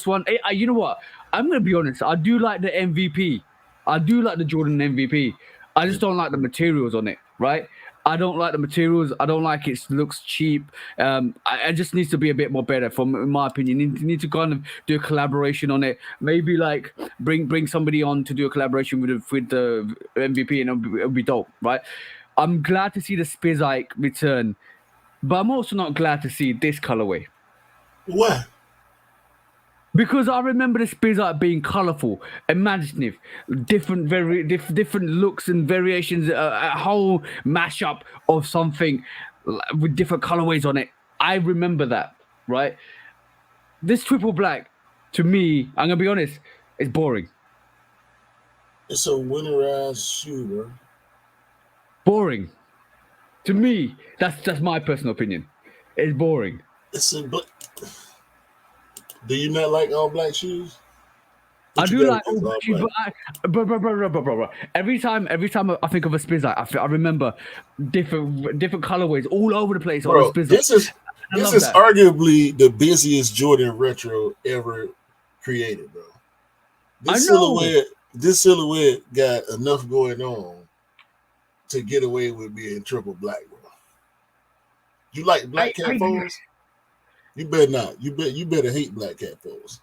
one. You know what? I'm gonna be honest. I do like the MVP. I do like the Jordan MVP. I just don't like the materials on it. Right? I don't like the materials. I don't like it. Looks cheap. It just needs to be a bit more better, in my opinion. You need to kind of do a collaboration on it. Maybe like bring somebody on to do a collaboration with the MVP, and it'll be dope, right? I'm glad to see the Spizike return, but I'm also not glad to see this colorway. What? Because I remember the Spizike being colourful, imaginative, different looks and variations, a whole mashup of something with different colorways on it. I remember that, right? This triple black, to me, I'm gonna be honest, is boring. It's a winterized shooter. Boring. To me, that's my personal opinion. It's boring. It's a black. Do you not like all black shoes? I do like all black shoes, but bro. Every time I think of a Spizike, I remember different colorways all over the place on a Spizike. This is arguably the busiest Jordan retro ever created, bro. This silhouette got enough going on to get away with being triple black, bro. You like black cat foes? You better not. You better hate black cat foes.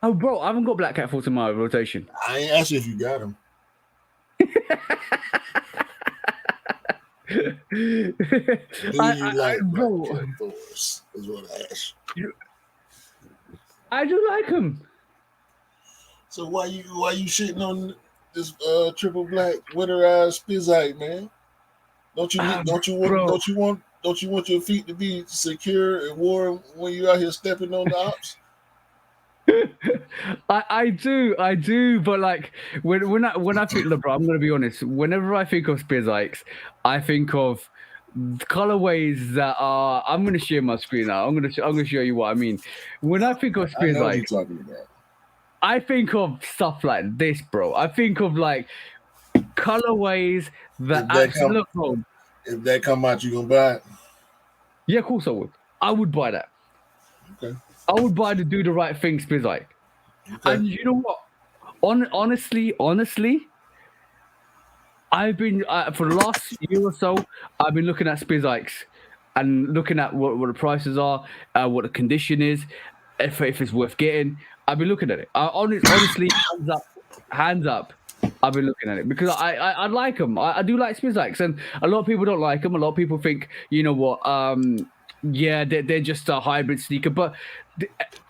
Oh, bro, I haven't got black cat foes in my rotation. I ain't asked you if you got them. Do you like black cat foes? Is what I asked you. I do like them. So why you shitting on this triple black winterized Spizike, man? Don't you want your feet to be secure and warm when you out here stepping on the ops? I do, but like when I think, look, bro, I'm gonna be honest. Whenever I think of Spizikes, I think of colorways that are. I'm gonna share my screen now. I'm gonna show you what I mean. When I think of Spizikes, I think of stuff like this, bro. I think of like colorways that actually look good. If that come out, you gonna buy it? Yeah, of course I would. I would buy that. Okay. I would buy the Do the Right Thing Spizike. Okay. And you know what? Honestly, I've been for the last year or so, I've been looking at Spizikes and looking at what the prices are, what the condition is, if it's worth getting. I've been looking at it. Honestly, hands up. I've been looking at it because I like them. I do like Spizikes, and a lot of people don't like them. A lot of people think, you know what? Yeah, they're just a hybrid sneaker, but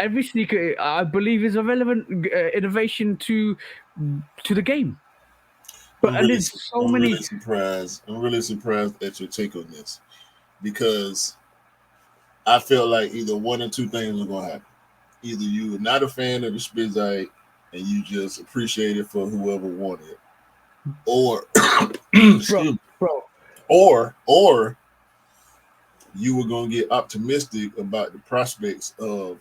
every sneaker, I believe, is a relevant innovation to the game. But I'm really surprised. I'm really surprised at your take on this because I felt like either one or two things were gonna happen. Either you were not a fan of the Spizike and you just appreciate it for whoever wanted it, or or you were gonna get optimistic about the prospects of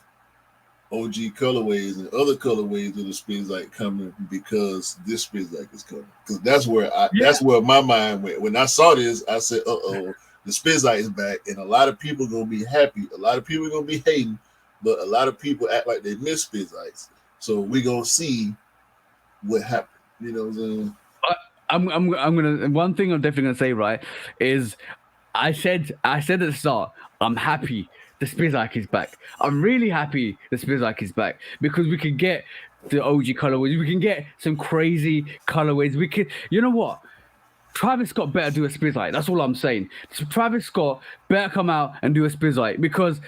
OG colorways and other colorways of the Spizike coming because this Spizike is coming. Because that's where my mind went when I saw this. I said, the Spizike is back, and a lot of people gonna be happy. A lot of people gonna be hating, but a lot of people act like they miss Spizikes. So we gonna see what happens. You know what I'm saying? I'm gonna. One thing I'm definitely gonna say, right, is I said at the start, I'm happy the Spizike is back. I'm really happy the Spizike is back because we can get the OG colorways. We can get some crazy colorways. We could, you know what? Travis Scott better do a Spizike. That's all I'm saying. So Travis Scott better come out and do a Spizike because,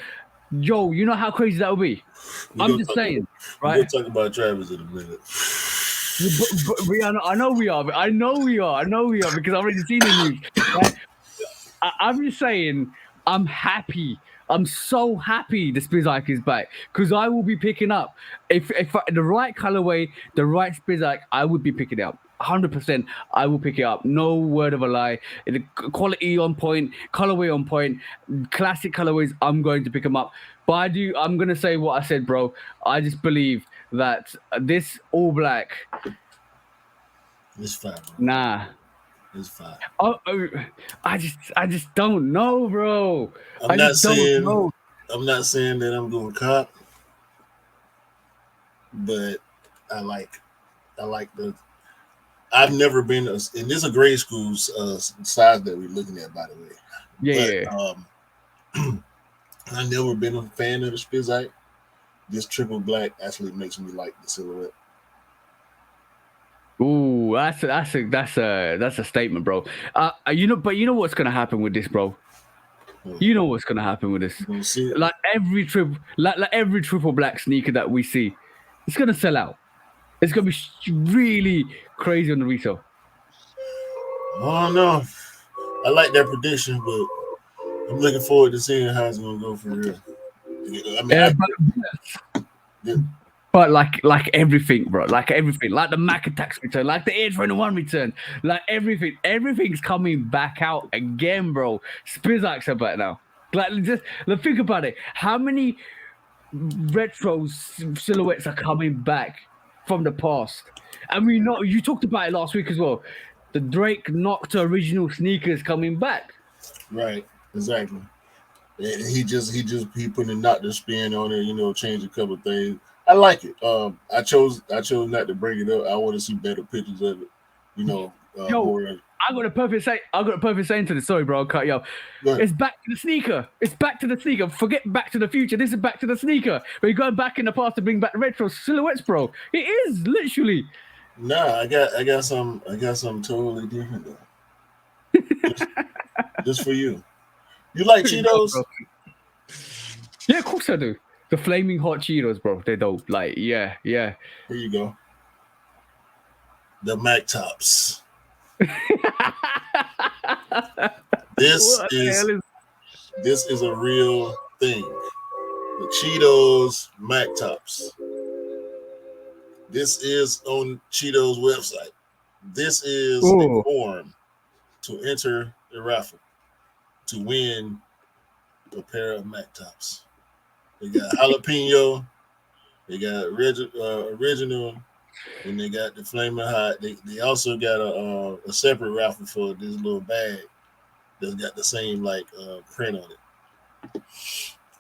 yo, you know how crazy that would be. I'm just saying, right? We'll talk about Travis in a minute. But I know we are because I've already seen the news. Right? I'm just saying, I'm happy. I'm so happy the Spizike is back because I will be picking up if the right colorway, the right Spizike, I would be picking it up. 100%, I will pick it up. No word of a lie. The quality on point, colorway on point, classic colorways. I'm going to pick them up. But I'm gonna say what I said, bro. I just believe that this all black. It's fine. Bro. Nah. It's fine. I just don't know, bro. I'm not saying that I'm going to cop, but I like the. I've never been, and this is a grade school size that we're looking at, by the way. Yeah. I've never been a fan of the Spizike. This triple black actually makes me like the silhouette. Ooh, that's a statement, bro. You know what's gonna happen with this, bro? You know what's gonna happen with this. Like every triple black sneaker that we see, it's gonna sell out. It's gonna be really crazy on the resale. I don't know. I like that prediction, but I'm looking forward to seeing how it's gonna go for real. I mean, but like everything, bro, like everything, like the Mac Attacks return, like the Air 21 return, like everything's coming back out again, bro. Spizak's are back now. Like just think about it. How many retro silhouettes are coming back from the past? I mean, you talked about it last week as well. The Drake Nocta original sneakers coming back. Right, exactly. He put a Nocta spin on it, change a couple of things. I like it. I chose not to bring it up. I want to see better pictures of it. Yo, I got a perfect saying to this. Sorry, bro, I'll cut you off. It's back to the sneaker. It's back to the sneaker. Forget Back to the Future. This is back to the sneaker. But you're going back in the past to bring back retro silhouettes, bro. It is literally. Nah, I got some totally different though. just for you. You like Cheetos? Yeah, of course I do. The flaming hot Cheetos, bro. They're dope. Like, yeah. Here you go. The Mac Tops. This is a real thing. The Cheetos Mac Tops. This is on Cheetos website. This is the form to enter the raffle to win a pair of Mac Tops. They got jalapeno, they got original, and they got the flaming hot. They also got a separate raffle for this little bag that's got the same print on it.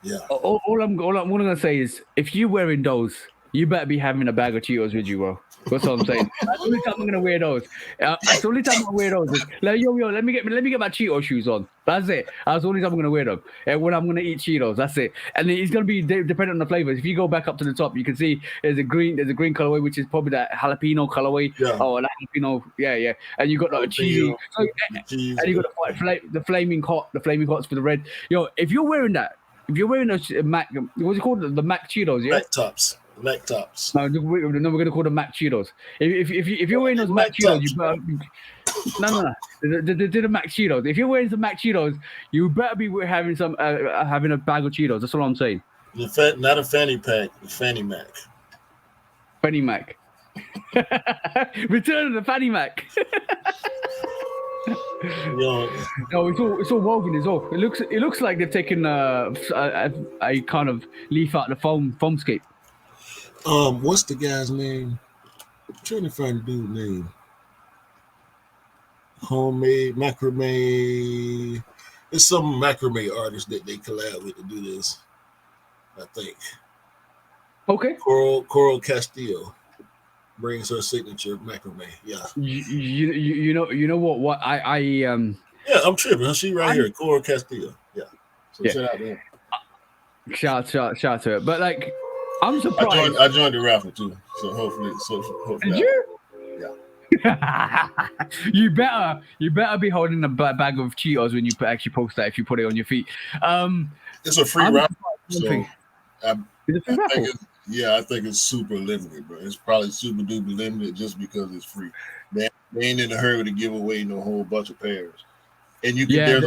Yeah. All I'm gonna say is, if you're wearing those, you better be having a bag of Cheetos with you, bro. That's what I'm saying. That's the only time I'm gonna wear those. That's the only time I wear those. Is like, yo, let me get my Cheeto shoes on. That's it. That's the only time I'm gonna wear them. And when I'm gonna eat Cheetos, that's it. And it's gonna be dependent on the flavors. If you go back up to the top, you can see there's a green colorway, which is probably that jalapeno colorway. Yeah. Oh, that jalapeno. Yeah. And you got like cheesy. And you got the flaming hots for the red. Yo, if you're wearing those Mac, what's it called? The Mac Cheetos, yeah. Mac Tops. Mac Tops. No, we're gonna call them Mac Cheetos. If you're wearing those Mac Cheetos, you better. No. The Mac Cheetos. If you're wearing some Mac Cheetos, you better be having having a bag of Cheetos. That's all I'm saying. Not a fanny pack, a fanny Mac. Fanny Mac. Return of the Fanny Mac. No, it's all woven as well. It looks like they've taken a kind of leaf out of the foamscape. What's the guy's name? I'm trying to find the dude's name. Homemade macrame. It's some macrame artist that they collab with to do this, I think. Okay. Coral Castillo brings her signature macrame. Yeah. You know what I Yeah, I'm tripping. She here, Coral Castillo. Yeah. So shout out to her. Shout out to her. But like, I'm surprised. I joined the raffle too, so hopefully. Did you? Yeah. You better be holding a bag of Cheetos when you actually post that. If you put it on your feet, it's a free raffle. So I think it's super limited, bro. It's probably super duper limited just because it's free. They ain't in a hurry to give away no whole bunch of pairs. And you can.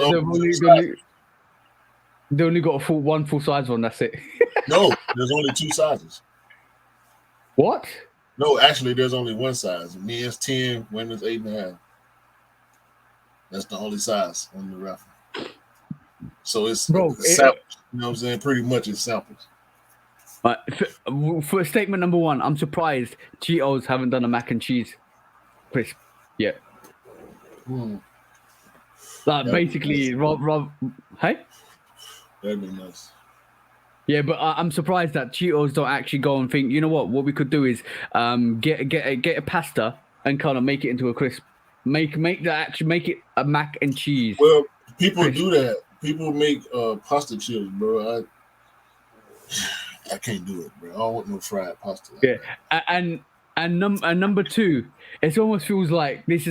They only got one full size one. That's it. No, there's only 2 sizes. What? No, actually, there's only one size. Men's 10, women's 8.5. That's the only size on the raffle. So it's samples. You know what I'm saying? Pretty much it's samples. For statement number 1, I'm surprised Cheetos haven't done a mac and cheese crisp yet. Basically, Rob, hey? That'd be nice. Yeah, but I'm surprised that Cheetos don't actually go and think, you know what we could do is get a pasta and kind of make it into a crisp. Make it a mac and cheese. Well, people crisp. Do that. People make pasta chips, bro. I can't do it, bro. I don't want no fried pasta. Like that. And number 2, it almost feels like this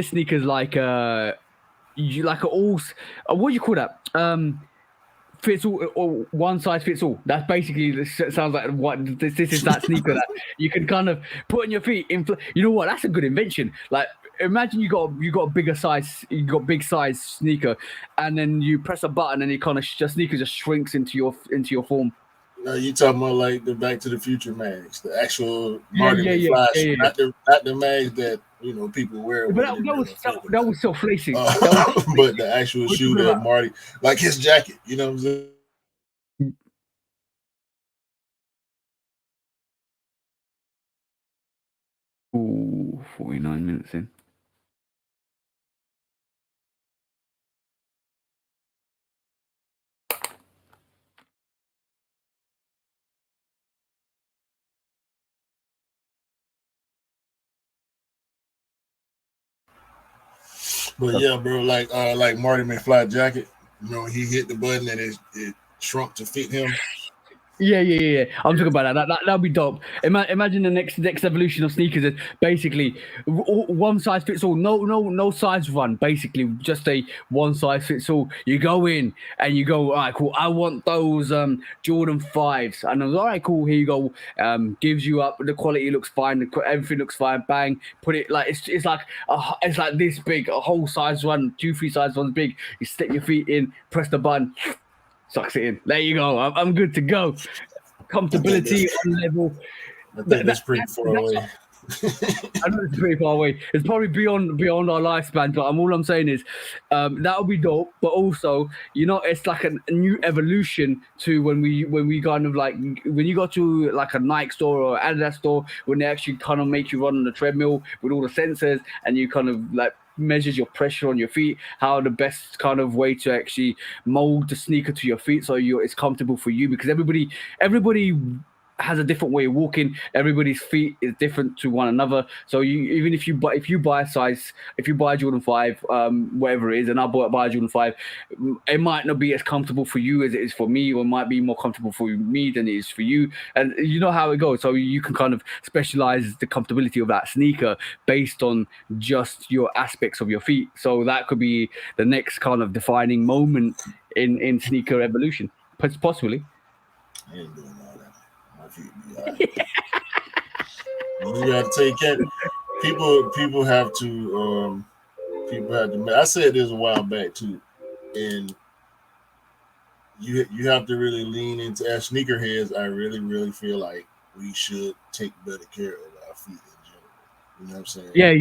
sneaker's like you like what do you call that? Fits all, or one size fits all. That's basically sounds like what this is, that sneaker that you can kind of put on your feet. You know what? That's a good invention. Like imagine you got a bigger size, you got big size sneaker, and then you press a button and it kind of sneaker just shrinks into your form. No, you talking about like the Back to the Future mags, the actual Yeah, Marty yeah, yeah, McFly, yeah, yeah. not the mags that people wear But when they're that doing was a flip that about. was self-lacing. That was But the actual we're shoe talking that about. Marty, like his jacket, you know what I'm saying? Ooh, 49 minutes in. But yeah, bro, like Marty McFly jacket, he hit the button and it shrunk to fit him. Yeah. I'm talking about that. That'll be dope. Imagine the next evolution of sneakers is basically one size fits all. No size run. Basically, just a one size fits all. You go in and you go, all right, cool. I want those Jordan 5s, and I was all right, cool. Here you go. Gives you up. The quality looks fine. Everything looks fine. Bang. Put it like it's like it's like this big. A whole size run, 2-3 size runs big. You stick your feet in, press the button. Sucks it in. There you go. I'm good to go. Comfortability on level. I think that's pretty far That's away. I know it's pretty far away. It's probably beyond our lifespan. But all I'm saying is that'll be dope. But also, it's like a new evolution to when we kind of like when you go to like a Nike store or Adidas store when they actually kind of make you run on the treadmill with all the sensors and you kind of like measures your pressure on your feet, how the best kind of way to actually mold the sneaker to your feet so it's comfortable for you because everybody has a different way of walking. Everybody's feet is different to one another. So even if you buy a size, if you buy a Jordan 5, whatever it is, and I buy a Jordan 5, it might not be as comfortable for you as it is for me, or it might be more comfortable for me than it is for you. And you know how it goes. So you can kind of specialize the comfortability of that sneaker based on just your aspects of your feet. So that could be the next kind of defining moment in sneaker evolution, possibly. I ain't doing all that. My feet be all right. You got to take care. People have to. People have to. I said this a while back too, and you have to really lean into as sneakerheads. I really feel like we should take better care of our feet in general. You know what I'm saying? Yeah.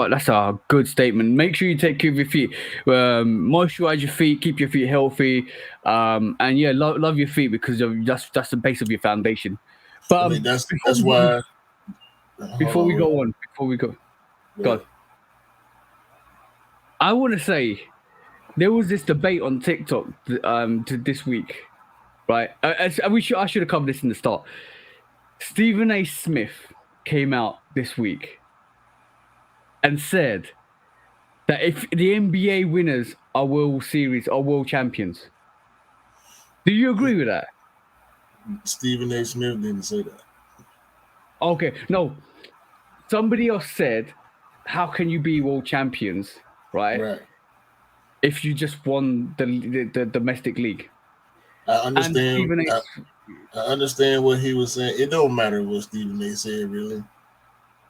That's a good statement. Make sure you take care of your feet. Moisturize your feet, keep your feet healthy, and yeah, love your feet because that's the base of your foundation. But I mean, before that's we go, why. Hold on, real quick. before we go, But God, I want to say there was this debate on TikTok this week, right? I should have covered this in the start. Stephen A. Smith came out this week and said that if the NBA winners are World Series or World Champions. Do you agree with that? Stephen A. Smith didn't say that. Okay, no. Somebody else said, "How can you be world champions, right? Right. If you just won the domestic league?" I And understand. Stephen A. I understand what he was saying. It don't matter what Stephen A. said, really.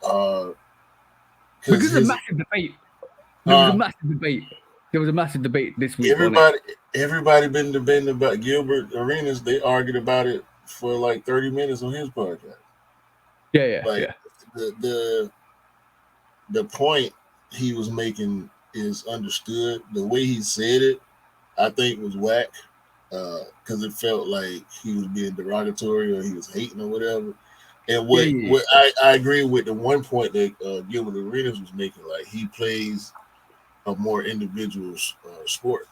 Because Because of a his massive debate. There was a uh, massive debate. There was a massive debate this week on it. everybody been debating about Gilbert Arenas. They argued about it for like 30 minutes on his podcast. Like Yeah. the point he was making is understood. The way he said it, I think was whack. Because it felt like he was being derogatory or he was hating or whatever. And Yeah. what I agree with the one point that Gilbert Arenas was making, like he plays a more individual sport.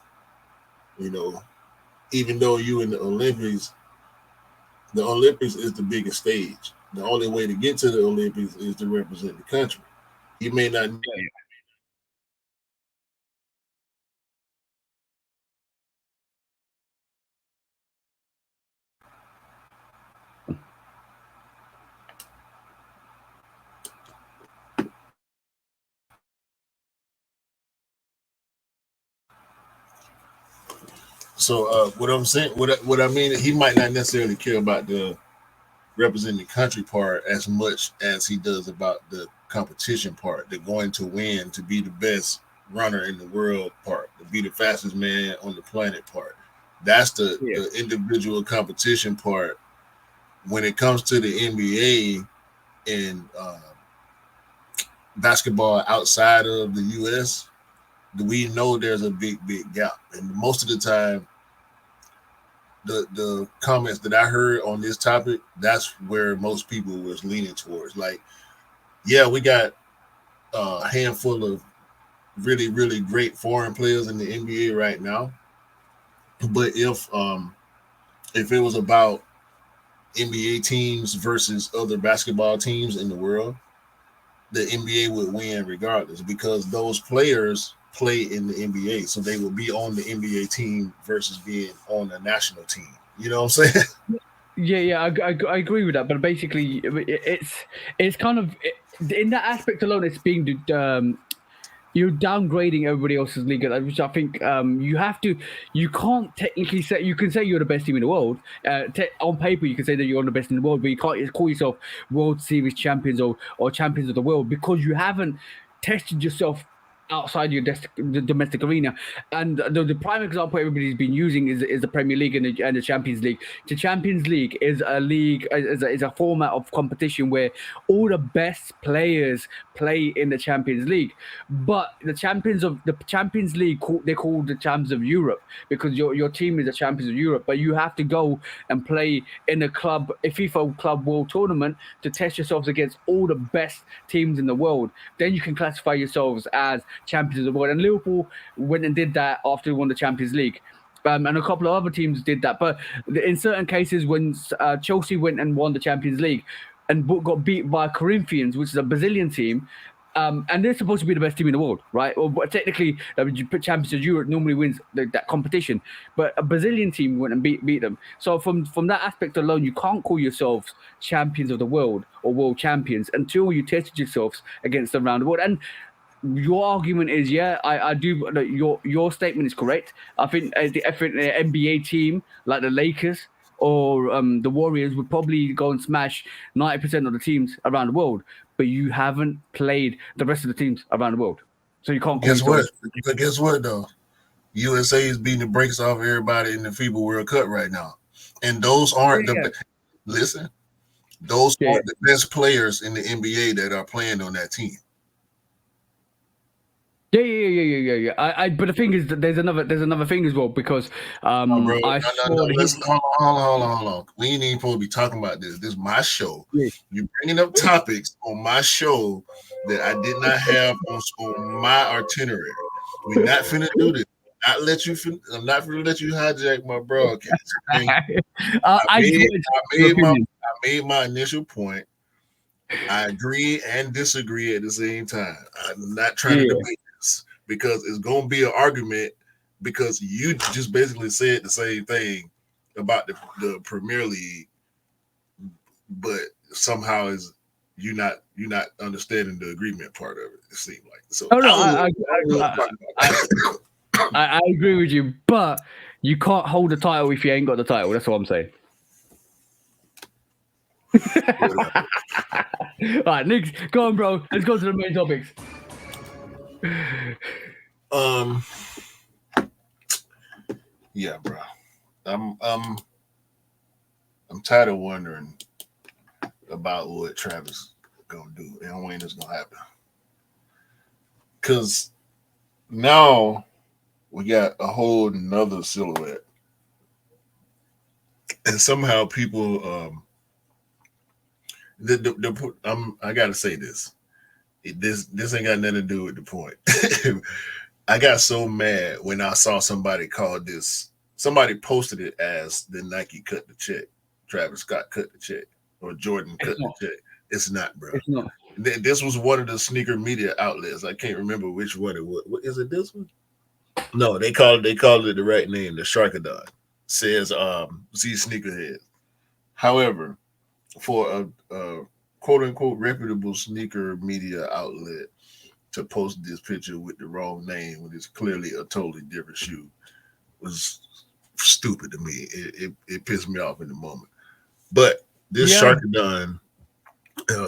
You know, even though you in the Olympics is the biggest stage. The only way to get to the Olympics is to represent the country. You may not Yeah. So what I'm saying, what I mean, he might not necessarily care about the representing the country part as much as he does about the competition part, the going to win, to be the best runner in the world part, to be the fastest man on the planet part. That's the individual competition part. When it comes to the NBA and basketball outside of the U.S., we know there's a big gap, and most of the time the comments that I heard on this topic, that's where most people was leaning towards. Like, yeah, we got a handful of really great foreign players in the NBA right now, but if it was about NBA teams versus other basketball teams in the world, the NBA would win regardless because those players play in the NBA, so they will be on the NBA team versus being on a national team. You know what I'm saying? Yeah, I agree with that. But basically, it's kind of in that aspect alone, it's being you're downgrading everybody else's league, which I think you can't technically say, you can say you're the best team in the world. On paper, you can say that you're the best in the world, but you can't call yourself World Series champions or champions of the world because you haven't tested yourself outside your the domestic arena. And the prime example everybody's been using is the Premier League and the Champions League. The Champions League is a league, is a format of competition where all the best players play in the Champions League. But the Champions League, they're called the champions of Europe because your team is the champions of Europe. But you have to go and play in a FIFA Club World Tournament to test yourselves against all the best teams in the world. Then you can classify yourselves as champions of the world. And Liverpool went and did that after they won the Champions League. And a couple of other teams did that. But in certain cases, when Chelsea went and won the Champions League and got beat by Corinthians, which is a Brazilian team, and they're supposed to be the best team in the world, right? Well, but technically, Champions of Europe normally wins that competition, but a Brazilian team went and beat them. So from that aspect alone, you can't call yourselves champions of the world or world champions until you tested yourselves against them around the world. And your argument is, yeah, I do. Your statement is correct. I think the NBA team like the Lakers or the Warriors would probably go and smash 90% of the teams around the world, but you haven't played the rest of the teams around the world, so you can't. Guess what? But guess what though? USA is beating the brakes off everybody in the FIBA World Cup right now, and those aren't listen. Those aren't the best players in the NBA that are playing on that team. Yeah. But the thing is that there's another thing as well because hold on. We ain't even supposed to be talking about this. This is my show. Yeah. You're bringing up topics on my show that I did not have on my itinerary. We're not finna do this. I'm not finna let you hijack my broadcast. I made my initial point. I agree and disagree at the same time. I'm not trying to debate this because it's going to be an argument because you just basically said the same thing about the Premier League, but somehow you're not understanding the agreement part of it. It seemed like so. I agree with you, but you can't hold the title if you ain't got the title. That's what I'm saying. All right, Nick, go on, bro. Let's go to the main topics. Yeah, bro. I'm tired of wondering about what Travis gonna do and when it's gonna happen. Cause now we got a whole nother silhouette, and somehow people I gotta say this. This ain't got nothing to do with the point. I got so mad when I saw somebody call this. Somebody posted it as the Nike cut the check, Travis Scott cut the check, or Jordan cut the check. It's not, bro. It's not. This was one of the sneaker media outlets. I can't remember which one it was. What is it? This one? No, they called it the right name. The Sharkadon says Z Sneakerhead. However, for a quote unquote reputable sneaker media outlet to post this picture with the wrong name when it's clearly a totally different shoe was stupid to me. It pissed me off in the moment. But this Sharkadon,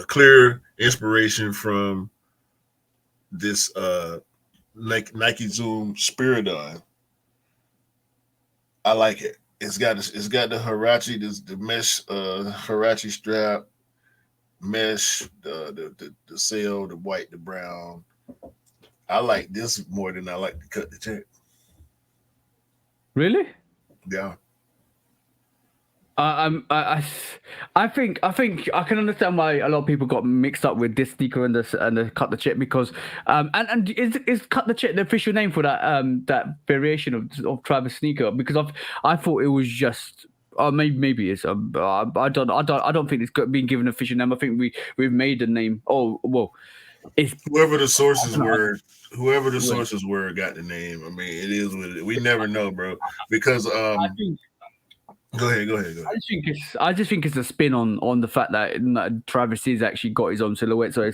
clear inspiration from this Nike Zoom Spiridon. I like it. It's got the Huarache, the mesh Huarache strap, mesh, the sail, the white, the brown. I like this more than I like to cut the check. Really? Yeah. I think I can understand why a lot of people got mixed up with this sneaker and the cut the check because and is cut the check the official name for that that variation of Travis sneaker? Because I thought it was just maybe it's I don't think it's been given an official name. I think we've made the name. Oh well, it's whoever the sources were. Whoever the sources were got the name. I mean, it is what it. We never know, bro. Because I think. Go ahead. I just think it's a spin on the fact that Travis has actually got his own silhouette, so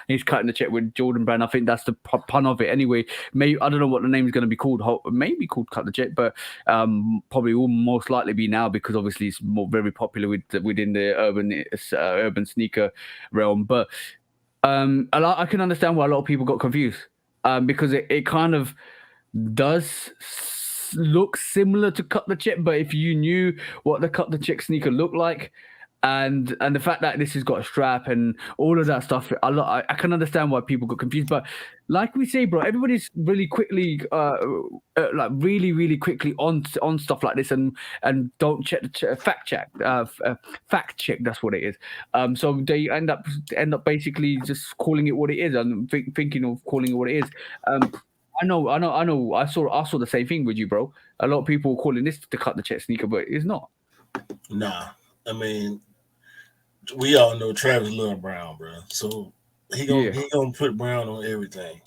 he's cutting the check with Jordan Brand. I think that's the pun of it. Anyway, maybe I don't know what the name is going to be called. Maybe called Cut the Check, but probably will most likely be now because obviously it's very popular within the urban sneaker realm. But I can understand why a lot of people got confused because it kind of does look similar to Cut the Check, but if you knew what the Cut the Check sneaker looked like and the fact that this has got a strap and all of that stuff, I can understand why people got confused. But like we say, bro, everybody's really quickly like really quickly on stuff like this and don't check the fact check, that's what it is. So they end up basically just calling it what it is and thinking of calling it what it is. I know. I saw the same thing with you, bro. A lot of people calling this the Cut the Check sneaker, but it's not. Nah, I mean, we all know Travis love brown, bro. So he gonna put brown on everything.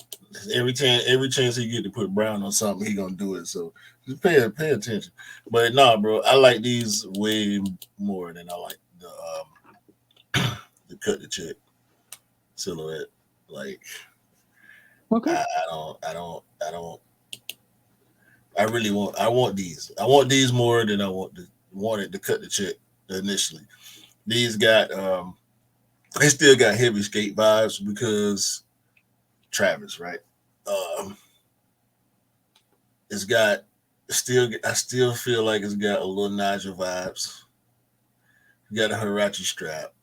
Every chance he get to put brown on something, he gonna do it. So just pay attention. But nah, bro, I like these way more than I like the Cut the Check silhouette. Like. Okay. I want these. I want these more than I wanted to Cut the Check initially. These got they still got heavy skate vibes because Travis, right? It's got I still feel like it's got a little Nigel vibes. You got a Huarache strap.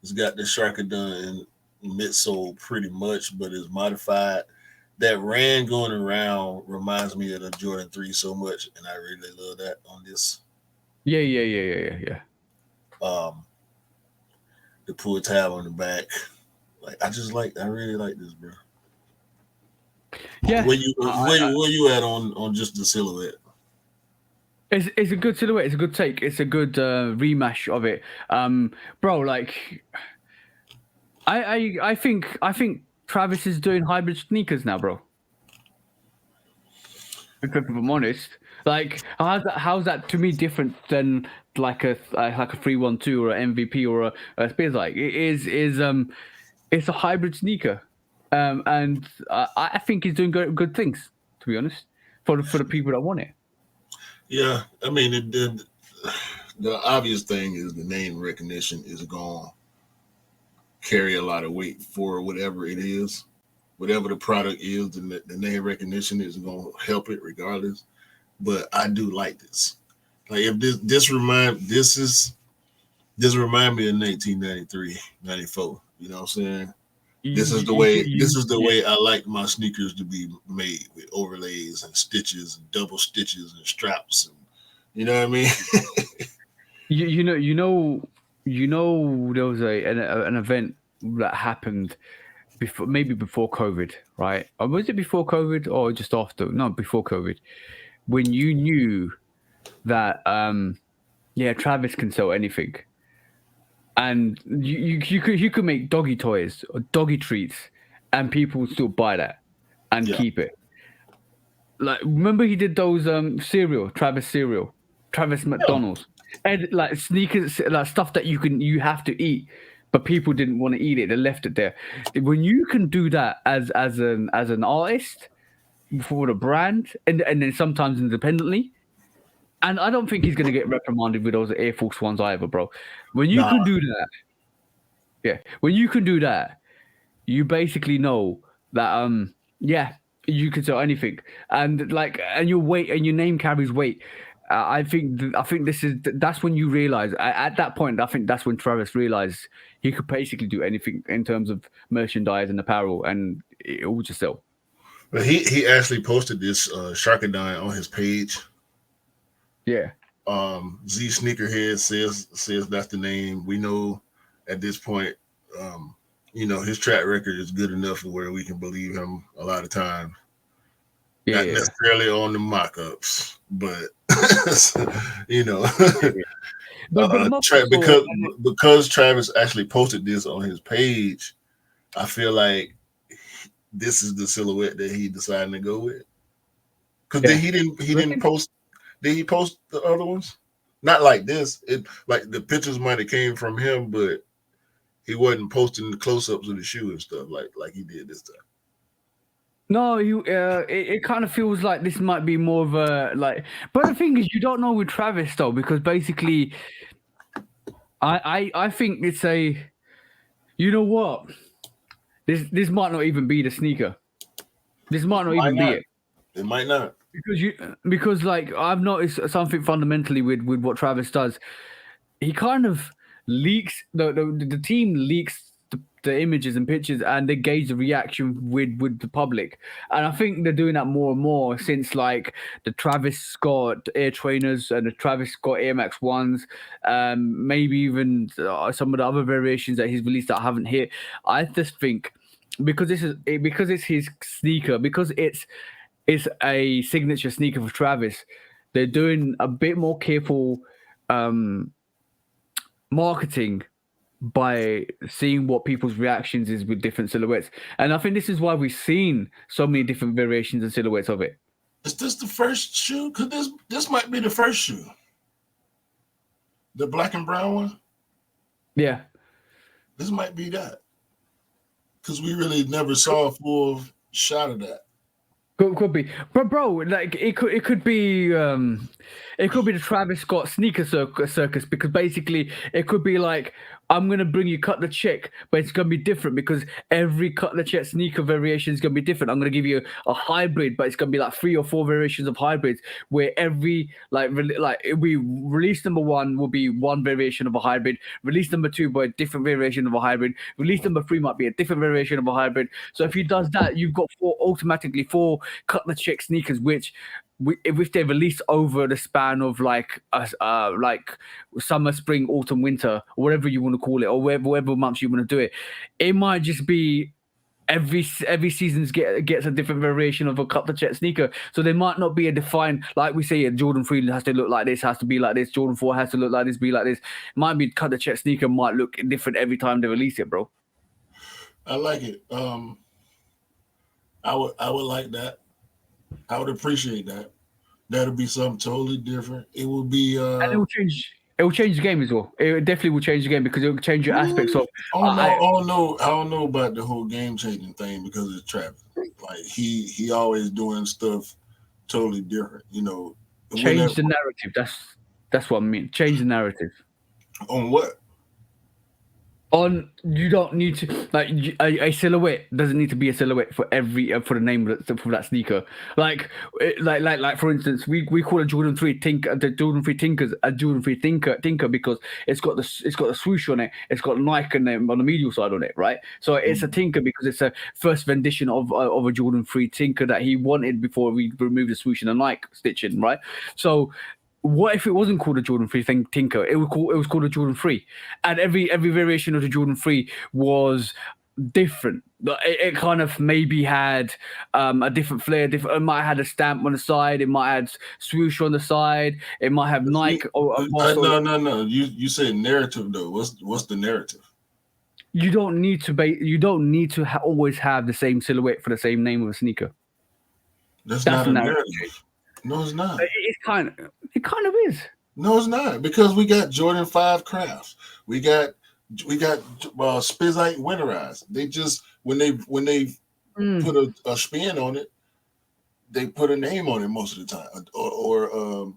It's got the Sharkadon midsole pretty much, but it's modified. That Rand going around reminds me of the Jordan 3 so much, and I really love that on this. Yeah. The pull tab on the back, like I really like this, bro. Yeah. Where you at on just the silhouette? It's a good silhouette. It's a good take. It's a good rematch of it, bro. Like. I think Travis is doing hybrid sneakers now, bro. If I'm honest, like how's that to me different than like a 312 or an MVP or a Spears? Like it is it's a hybrid sneaker, and I think he's doing good things, to be honest, for the people that want it. Yeah, I mean the obvious thing is the name recognition is gone. Carry a lot of weight for whatever it is, whatever the product is. The name recognition is going to help it regardless. But I do like this. Like if this remind me of 1993, 94. You know what I'm saying? This is the way I like my sneakers to be made, with overlays and stitches and double stitches and straps, and you know what I mean. You know, there was an event that happened before COVID, right? Or was it before COVID or just after? No, before COVID, when you knew that Travis can sell anything, and you could make doggy toys or doggy treats, and people would still buy that and keep it. Like remember he did those Travis McDonald's. And like sneakers, like stuff that you have to eat, but people didn't want to eat it. They left it there. When you can do that as an artist for the brand, and then sometimes independently, And I don't think he's going to get reprimanded with those Air Force Ones either, bro. When you can do that, when you can do that, you basically know that, you can sell anything, and your weight and your name carries weight. I think that's when you realize at that point. I think that's when Travis realized he could basically do anything in terms of merchandise and apparel, and it will just sell. But he actually posted this Sharkadine on his page. Yeah. Z Sneakerhead says that's the name. We know at this point, his track record is good enough where we can believe him a lot of times. Yeah. Not necessarily on the mock-ups, but because Travis actually posted this on his page, I feel like this is the silhouette that he decided to go with. Because he didn't post. Did he post the other ones? Not like this. It like the pictures might have came from him, but he wasn't posting the close-ups of the shoe and stuff like he did this time. No, it kind of feels like this might be more of a but the thing is, you don't know with Travis though, because basically, I think it's you know what, this might not even be the sneaker. This might not even be it. It might not, because I've noticed something fundamentally with what Travis does. He kind of leaks the team leaks the images and pictures, and they gauge the reaction with the public. And I think they're doing that more and more since the Travis Scott Air Trainers and the Travis Scott Air Max 1s, maybe even some of the other variations that he's released that haven't hit. I just think because it's his sneaker, because it's a signature sneaker for Travis, they're doing a bit more careful marketing by seeing what people's reactions is with different silhouettes. And I think this is why we've seen so many different variations and silhouettes of it. Is this the first shoe? Because this might be the first shoe. The black and brown one? Yeah. This might be that. Because we really never saw a full shot of that. Could be, but bro, it could be the Travis Scott sneaker circus, because basically it could be I'm gonna bring you cut the check, but it's gonna be different because every cut the check sneaker variation is gonna be different. I'm gonna give you a hybrid, but it's gonna be 3 or 4 variations of hybrids, where every we release number 1 will be one variation of a hybrid, release number 2 by a different variation of a hybrid, release number 3 might be a different variation of a hybrid. So if he does that, you've got automatically 4 cut the check sneakers, which if they release over the span of summer, spring, autumn, winter, or whatever you want to call it, or whatever months you want to do it, it might just be every season gets a different variation of a cut the check sneaker. So there might not be a defined, like we say, a Jordan 3 has to look like this, has to be like this, Jordan 4 has to look like this, be like this. It might be cut the check sneaker might look different every time they release it, bro. I like it. I would like that. I would appreciate that. That'll be something totally different. It will be and it will change. It will change the game as well. It definitely will change the game because it will change your aspects of. I don't know about the whole game changing thing because it's Travis. He always doing stuff totally different. Change the narrative. That's what I mean. Change the narrative. On what? On you don't need to a silhouette doesn't need to be a silhouette for every for the name for that sneaker. Like for instance, we call a Jordan 3 Tinker, the Jordan 3 Tinkers a Jordan 3 Tinker because it's got the swoosh on it, it's got Nike on the medial side on it, right? So it's a Tinker because it's a first rendition of a Jordan 3 Tinker that he wanted before we removed the swoosh and the Nike stitching, right? So what if it wasn't called a Jordan 3 Tinker? It was called a Jordan 3, and every variation of the Jordan 3 was different. It kind of maybe had a different flair. It might have had a stamp on the side. It might have swoosh on the side. It might have Nike. No. You said narrative though. What's the narrative? You don't need to always have the same silhouette for the same name of a sneaker. That's not a narrative. No, it's not. It kind of is. No, it's not, because we got Jordan 5 Crafts. We got Spizite Winterized. They just when they put a spin on it, they put a name on it most of the time, or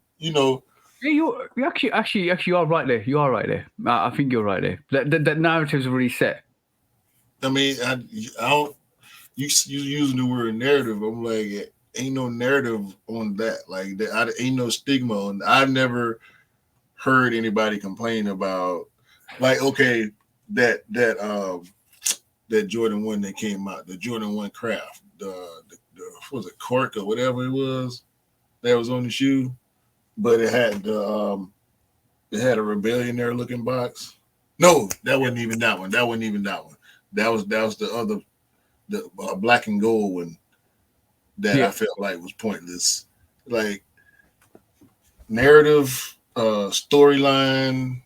Yeah, you actually are right there. You are right there. I think you're right there. That narrative's already set. I mean, I don't. You using the word narrative. I'm like, ain't no narrative on that. Like, ain't no stigma on. I've never heard anybody complain about, like, okay, that Jordan 1 that came out, the Jordan 1 craft, the what was it, cork or whatever it was that was on the shoe, but it had a rebellion there looking box. No, that wasn't even that one. That wasn't even that one. That was the other, the black and gold one that I felt like was pointless. Like, narrative, storyline.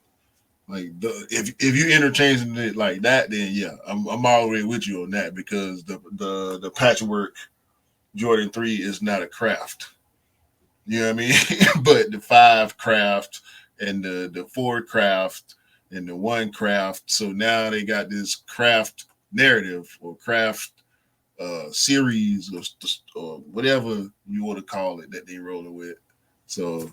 Like, if you interchanging it like that, then yeah, I'm already with you on that, because the patchwork Jordan 3 is not a craft. You know what I mean? But the 5 craft and the 4 craft and the 1 craft. So now they got this craft narrative or craft series, or whatever you want to call it, that they rolling with. So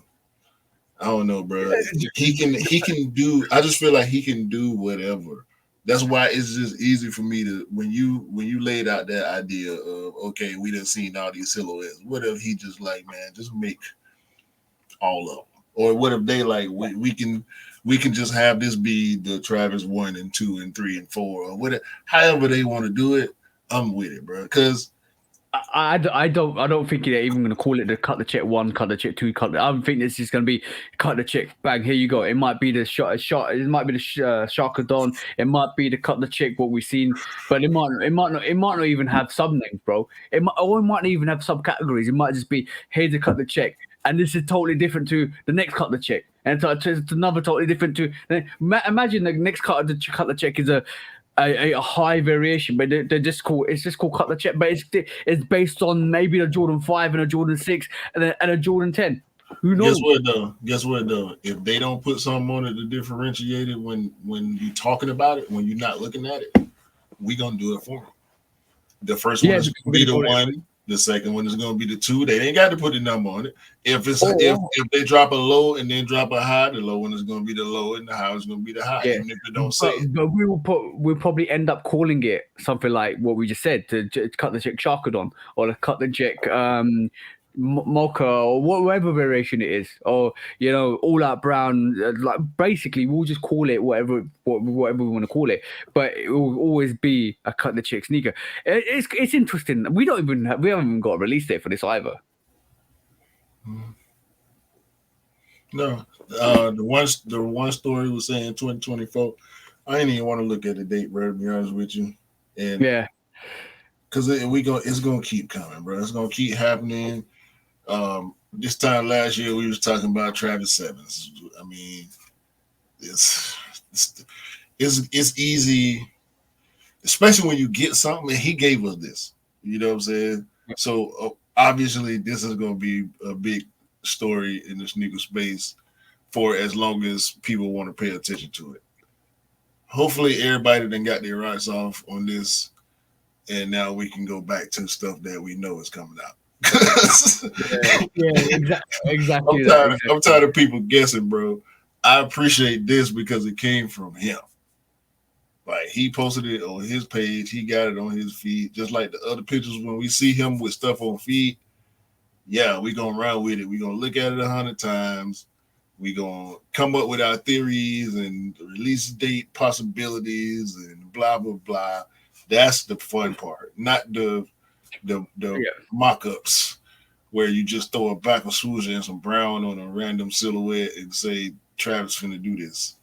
I don't know, bro. He can do. I just feel like he can do whatever. That's why it's just easy for me to, when you laid out that idea of, okay, we done seen all these silhouettes. What if he just like, man, just make all of them? Or what if they like, we can just have this be the Travis 1 and 2 and 3 and 4, or whatever. However they want to do it, I'm with it, bro. Because I don't think they're even going to call it the cut the check 1, cut the check 2, cut. I don't think this is going to be cut the check. Bang, here you go. It might be the shot. It might be the Sharkadon. It might be the cut the check what we've seen, but it might not even have sub names, bro. It might not even have subcategories. It might just be, here's the cut the check, and this is totally different to the next cut the check, and it's another totally different to. Imagine the next cut the check is a high variation, but they're just called. It's just called cut the check, but it's based on maybe a Jordan 5 and a Jordan 6 and a Jordan 10. Who knows? Guess what though? If they don't put something on it to differentiate it when you're talking about it, when you're not looking at it, we gonna do it for them. The first one is gonna be the 1. The second one is gonna be the 2. They ain't got to put a number on it. If they drop a low and then drop a high, the low one is gonna be the low and the high is gonna be the high. Even if they don't say it. But we'll probably end up calling it something like what we just said, to cut the check Sharkadon, or to cut the check mocha, or whatever variation it is, or all out brown. Like, basically we'll just call it whatever we want to call it, but it will always be a cut the check sneaker. It's interesting. We haven't even got a release date for this either. No, the one story was saying 2024. I ain't even want to look at the date, bro, to be honest with you. And yeah, because it's gonna keep coming, bro. It's gonna keep happening. This time last year we was talking about Travis Sevens. I mean, it's easy, especially when you get something. And he gave us this. You know what I'm saying? So obviously this is gonna be a big story in the sneaker space for as long as people want to pay attention to it. Hopefully everybody then got their rocks off on this, and now we can go back to stuff that we know is coming out. Exactly. I'm tired of people guessing, bro. I appreciate this because it came from him. Like, he posted it on his page, he got it on his feed, just like the other pictures. When we see him with stuff on feed, yeah, we gonna run with it. We gonna look at it 100 times. We gonna come up with our theories and release date possibilities and blah blah blah. That's the fun part, not the mock-ups where you just throw a back of swoosh and some brown on a random silhouette and say Travis finna do this.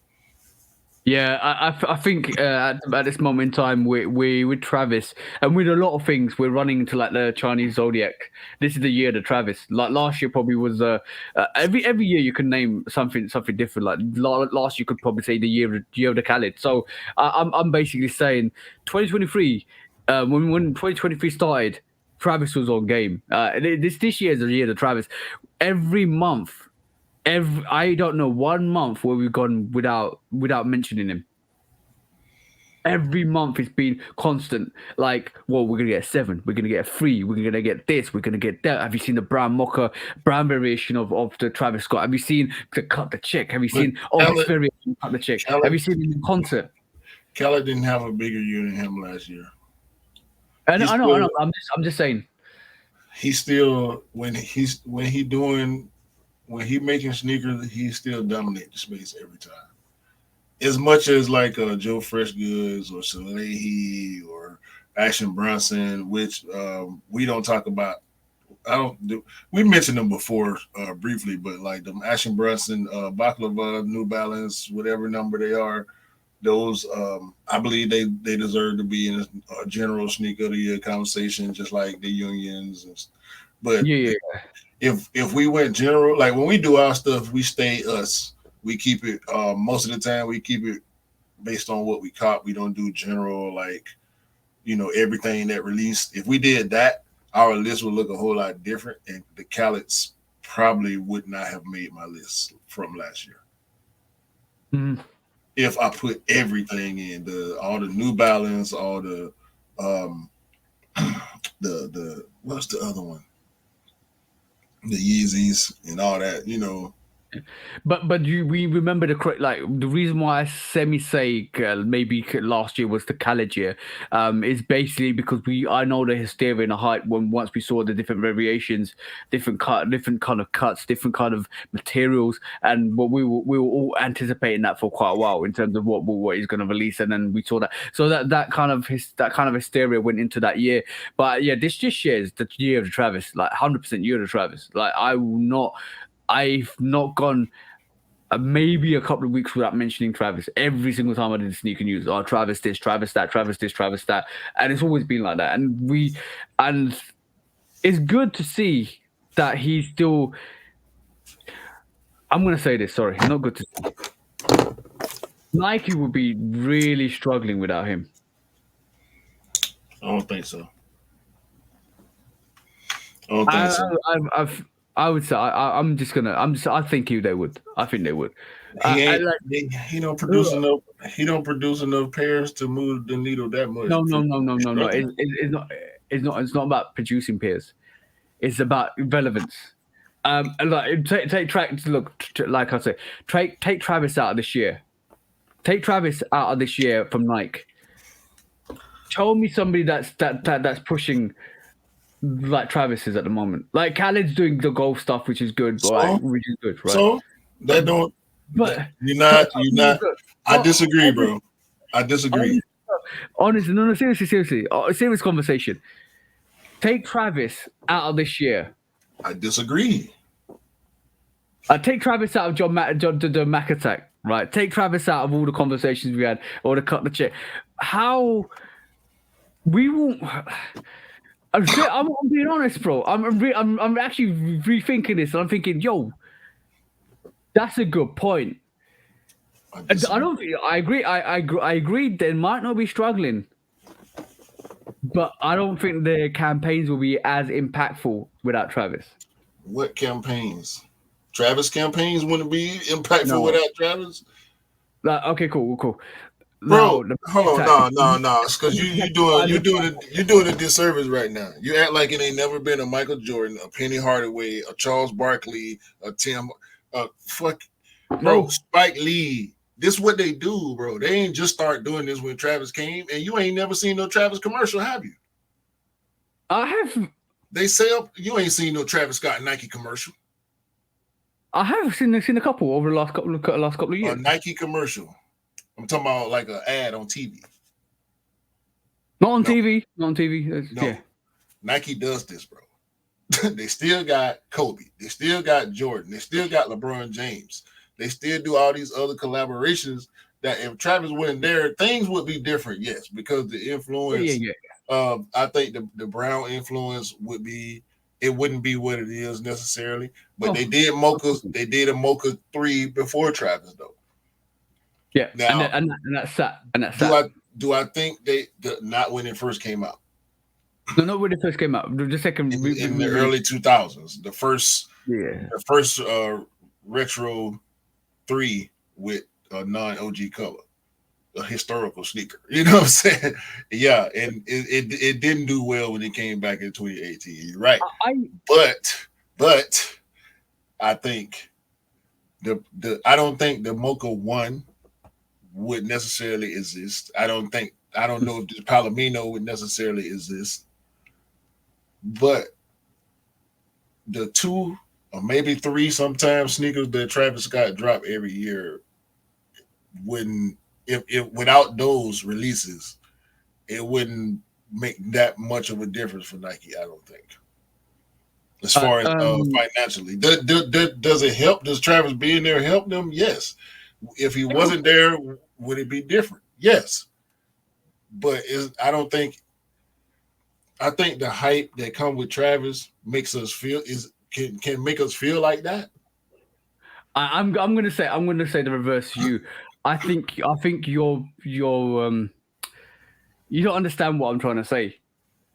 Yeah, I think at this moment in time, we with Travis and with a lot of things, we're running into like the Chinese zodiac. This is the year of Travis. Like last year, probably was every year you can name something different. Like last, you could probably say the year of the Khaled. So I'm basically saying 2023. When 2023 started, Travis was on game. This year is the year of Travis. Every month. I don't know one month where we've gone without mentioning him. Every month it's been constant. Like, well, we're gonna get a 7, we're gonna get a 3, we're gonna get this, we're gonna get that. Have you seen the brown variation of the Travis Scott? Have you seen the cut the check? Have you seen this variation cut the check? Have you seen the concert? Khaled didn't have a bigger year than him last year. I know. I'm just saying. He's still when he making sneakers, he still dominate the space every time. As much as like Joe Freshgoods or Salehi or Action Bronson, which we don't talk about. We mentioned them before briefly, but like them Action Bronson, Baklava, New Balance, whatever number they are, those I believe they deserve to be in a general sneaker of the year conversation, just like the Unions. But if we went general, like when we do our stuff, we stay us. We keep it most of the time. We keep it based on what we caught. We don't do general, like everything that released. If we did that, our list would look a whole lot different, and the Khaled's probably would not have made my list from last year. Mm-hmm. If I put everything in, all the New Balance, all the what's the other one? The Yeezys and all that, But we remember the reason why I say maybe last year was the Khaled year is basically because I know the hysteria and the hype once we saw the different variations, different kind of cuts, different kind of materials, and what we were all anticipating that for quite a while in terms of what he's going to release, and then we saw that. So that kind of hysteria went into that year. But yeah, this just shares the year of the Travis, like 100% year of the Travis. Like I've not gone maybe a couple of weeks without mentioning Travis. Every single time I did sneaker news, Travis this, Travis that, Travis this, Travis that, and it's always been like that. And it's good to see that he's still. I'm gonna say this. Sorry, not good to see. Nike would be really struggling without him. I don't think so. I would say I think they would. I think they would. He don't produce enough. He don't produce enough pairs to move the needle that much. No. It's not about producing pairs. It's about relevance. Take Travis out of this year. Take Travis out of this year from Nike. Show me somebody that's pushing like Travis is at the moment. Like Khaled's doing the golf stuff, which is good, right? So that don't. But you're not. I disagree, bro. I disagree. Honestly, no, seriously. Serious conversation. Take Travis out of this year. I disagree. Take Travis out of the Mac attack, right? Take Travis out of all the conversations we had, or the cut the check. How we won't. I'm being honest, bro. I'm actually rethinking this, and I'm thinking, yo, that's a good point. I agree. I agree. They might not be struggling, but I don't think their campaigns will be as impactful without Travis. What campaigns? Travis campaigns wouldn't be impactful without Travis. Okay, cool. Bro, hold on, no. It's because you're doing a disservice right now. You act like it ain't never been a Michael Jordan, a Penny Hardaway, a Charles Barkley, a Tim, Spike Lee. This is what they do, bro. They ain't just start doing this when Travis came, and you ain't never seen no Travis commercial, have you? I have. They sell. You ain't seen no Travis Scott Nike commercial. I have seen a couple over the last couple of years. A Nike commercial. I'm talking about like an ad on TV. Not on TV. No. Yeah. Nike does this, bro. They still got Kobe. They still got Jordan. They still got LeBron James. They still do all these other collaborations that if Travis wasn't there, things would be different, yes, because the influence. Yeah. I think the Brown influence wouldn't be what it is necessarily. But they did Mocha's. They did a Mocha 3 before Travis, though. Yeah, now, and that's that. Do I think not when it first came out? No, not when it first came out. The second in the early 2000s, the first retro 3 with a non-OG color. a historical sneaker. You know what I'm saying? Yeah, and it didn't do well when it came back in 2018. You're right. But I think I don't think the Mocha 1 would necessarily exist. I don't know if the Palomino would necessarily exist. But the 2 or maybe 3 sometimes sneakers that Travis Scott drop every year wouldn't if without those releases, it wouldn't make that much of a difference for Nike, I don't think. As far as financially. Does it help? Does Travis being there help them? Yes. If he wasn't there, would it be different? Yes. But I think the hype that comes with Travis makes us feel can make us feel like that. I'm gonna say the reverse to you. I think you're you don't understand what I'm trying to say,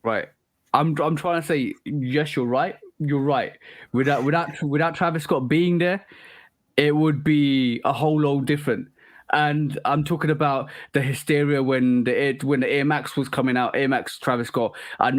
right? I'm trying to say yes, you're right. You're right. Without Travis Scott being there, it would be a whole lot different. And I'm talking about the hysteria when the Air Max was coming out, Air Max Travis Scott. And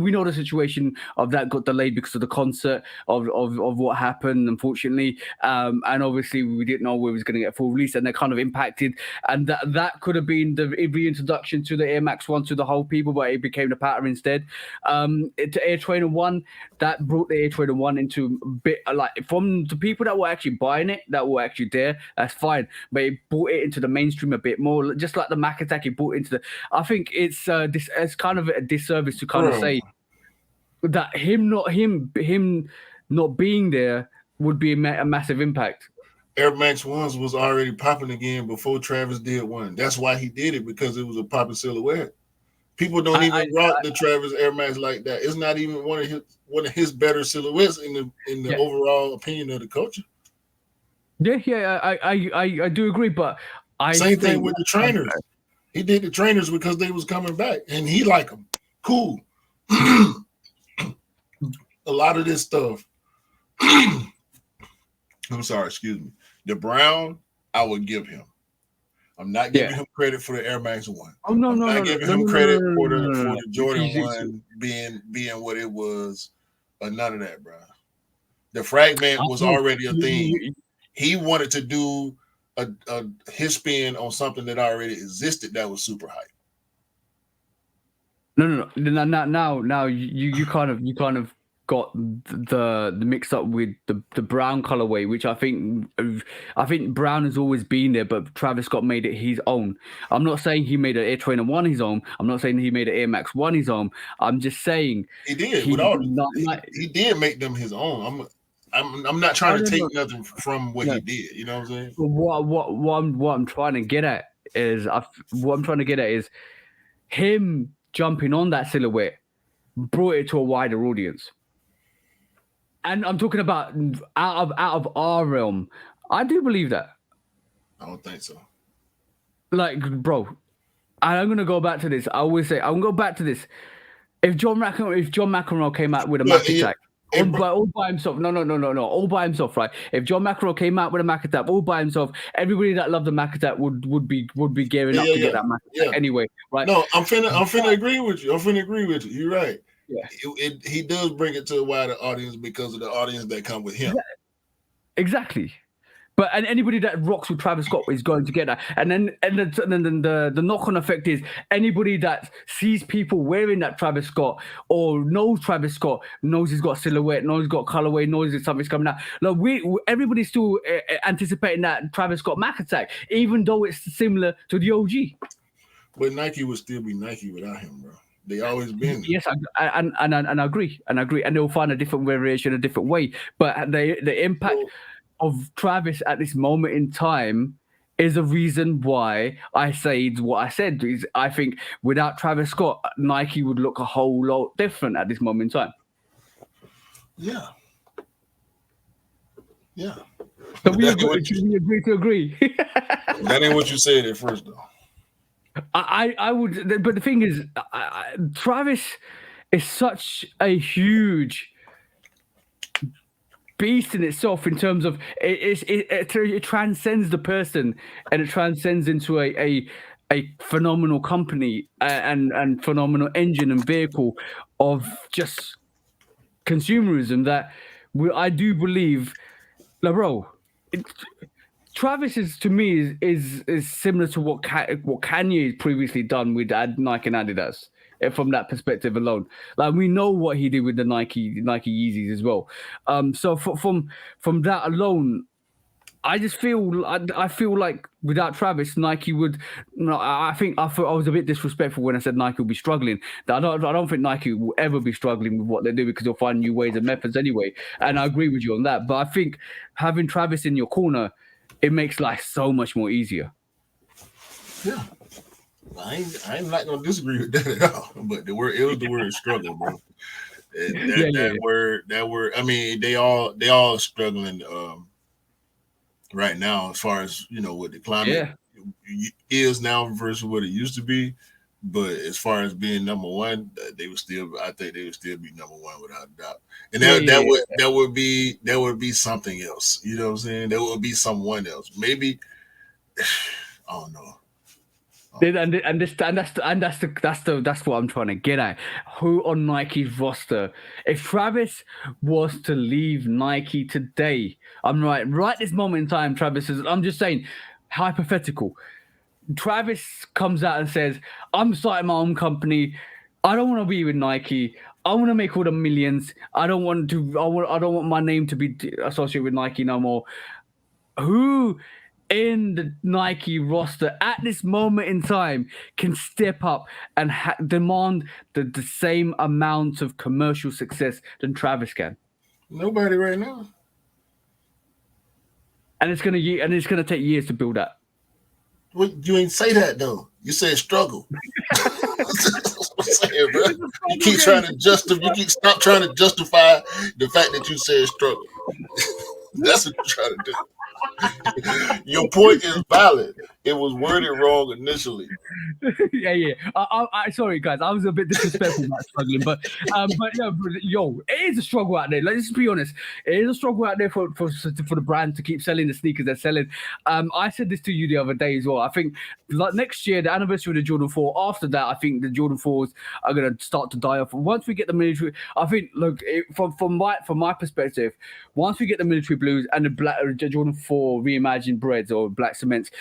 we know the situation of that got delayed because of the concert of what happened, unfortunately. And obviously we didn't know we was going to get full release, and that kind of impacted. And that could have been the reintroduction to the Air Max 1 to the whole people, but it became the pattern instead. To Air Trainer 1, that brought the Air Trainer 1 into a bit like from the people that were actually buying it, that were actually there. That's fine, but it brought it into the mainstream a bit more, just like the Mac Attack. It brought into the. I think it's kind of a disservice to kind of say that him not being there would be a massive impact. Air Max 1s was already popping again before Travis did one. That's why he did it, because it was a popping silhouette. People don't even rock the Travis Air Max like that. It's not even one of his better silhouettes in the overall opinion of the culture. Yeah, I do agree, but same thing with the trainers. He did the trainers because they was coming back, and he like them. Cool. A lot of this stuff. I'm sorry, excuse me. The Brown, I would give him. I'm not giving him credit for the Air Max 1. Oh no, I'm no, not no, giving no, him no, credit no, for no, the no, no, for the Jordan 1 being what it was, none of that, bro. The fragment was already a thing. He wanted to do his spin on something that already existed that was super hype. No. Now you kind of got the mix up with the brown colorway, which I think brown has always been there, but Travis Scott made it his own. I'm not saying he made an Air Trainer 1 his own. I'm not saying he made an Air Max 1 his own. I'm just saying he did. He did make them his own. I'm not trying to take nothing from what he did. You know what I'm saying? What I'm trying to get at is him jumping on that silhouette brought it to a wider audience. And I'm talking about out of our realm. I do believe that. I don't think so. Like, bro, I'm gonna go back to this. I always say I'm gonna go back to this. If John McEnroe came out with a Mac Attack. All by himself. No. All by himself, right? If John McEnroe came out with a Mac Attack all by himself, everybody that loved the Mac Attack would be gearing up to get that Mac Attack anyway, right? No, I'm finna agree with you. You're right. Yeah. He does bring it to a wider audience because of the audience that come with him. Yeah. Exactly. But anybody that rocks with Travis Scott is going to get that. And then the knock-on effect is anybody that sees people wearing that Travis Scott or knows Travis Scott, knows he's got silhouette, knows he's got colorway, knows that something's coming out. Like everybody's still anticipating that Travis Scott Mac Attack, even though it's similar to the OG. But Nike would still be Nike without him, bro. They always been. Yes, and I agree, and they'll find a different variation, a different way. But the impact of Travis at this moment in time is the reason why I said what I said. Is I think without Travis Scott, Nike would look a whole lot different at this moment in time. Yeah. Yeah. So we agree to agree. That ain't what you said at first, though. I would, but the thing is, Travis is such a huge beast in itself in terms of it transcends the person, and it transcends into a phenomenal company and phenomenal engine and vehicle of just consumerism that I do believe, like, bro. Travis is, to me, is similar to what Kanye previously done with Nike and Adidas. From that perspective alone, like, we know what he did with the Nike Yeezys as well. So from that alone, I just feel I feel like without Travis, Nike would. No, I think I was a bit disrespectful when I said Nike will be struggling. I don't think Nike will ever be struggling with what they do, because they'll find new ways and methods anyway. And I agree with you on that. But I think having Travis in your corner, it makes life so much more easier. Yeah. I ain't not gonna disagree with that at all. But it was the word struggle, bro. That word. I mean, they all struggling right now, as far as what the climate is now versus what it used to be. But as far as being number one, I think they would still be number one without a doubt. And that would be something else. You know what I'm saying? That would be someone else. Maybe I don't know. And that's what I'm trying to get at. Who on Nike's roster? If Travis was to leave Nike today, I'm right this moment in time, Travis is. I'm just saying, hypothetical. Travis comes out and says, "I'm starting my own company. I don't want to be with Nike. I want to make all the millions. I don't want my name to be associated with Nike no more." Who in the Nike roster at this moment in time can step up and demand the same amount of commercial success than Travis can? Nobody right now. And it's gonna take years to build that. Well, you ain't say that though. You said struggle. Saying, bro. You keep trying to stop trying to justify the fact that you said struggle. That's what you're trying to do. Your point is valid. It was worded wrong initially. Yeah. I sorry guys, I was a bit disrespectful about struggling, but yo, it is a struggle out there. Let's be honest, it is a struggle out there for the brand to keep selling the sneakers they're selling. I said this to you the other day as well. I think like next year, the anniversary of the Jordan 4. After that, I think the Jordan 4s are gonna start to die off. Once we get the military, I think from my perspective, once we get the military blues and the Jordan 4 reimagined breads or black cements.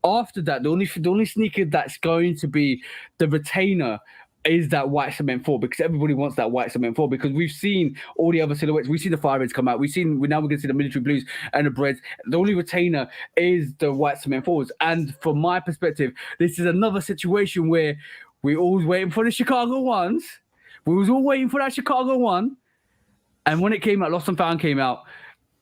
After that, the only sneaker that's going to be the retainer is that white cement 4, because everybody wants that white cement 4, because we've seen all the other silhouettes. We've seen the fire reds come out. We're going to see the military blues and the breads. The only retainer is the white cement 4s. And from my perspective, this is another situation where we're always waiting for the Chicago 1s. We was all waiting for that Chicago 1. And when it came out, Lost and Found came out,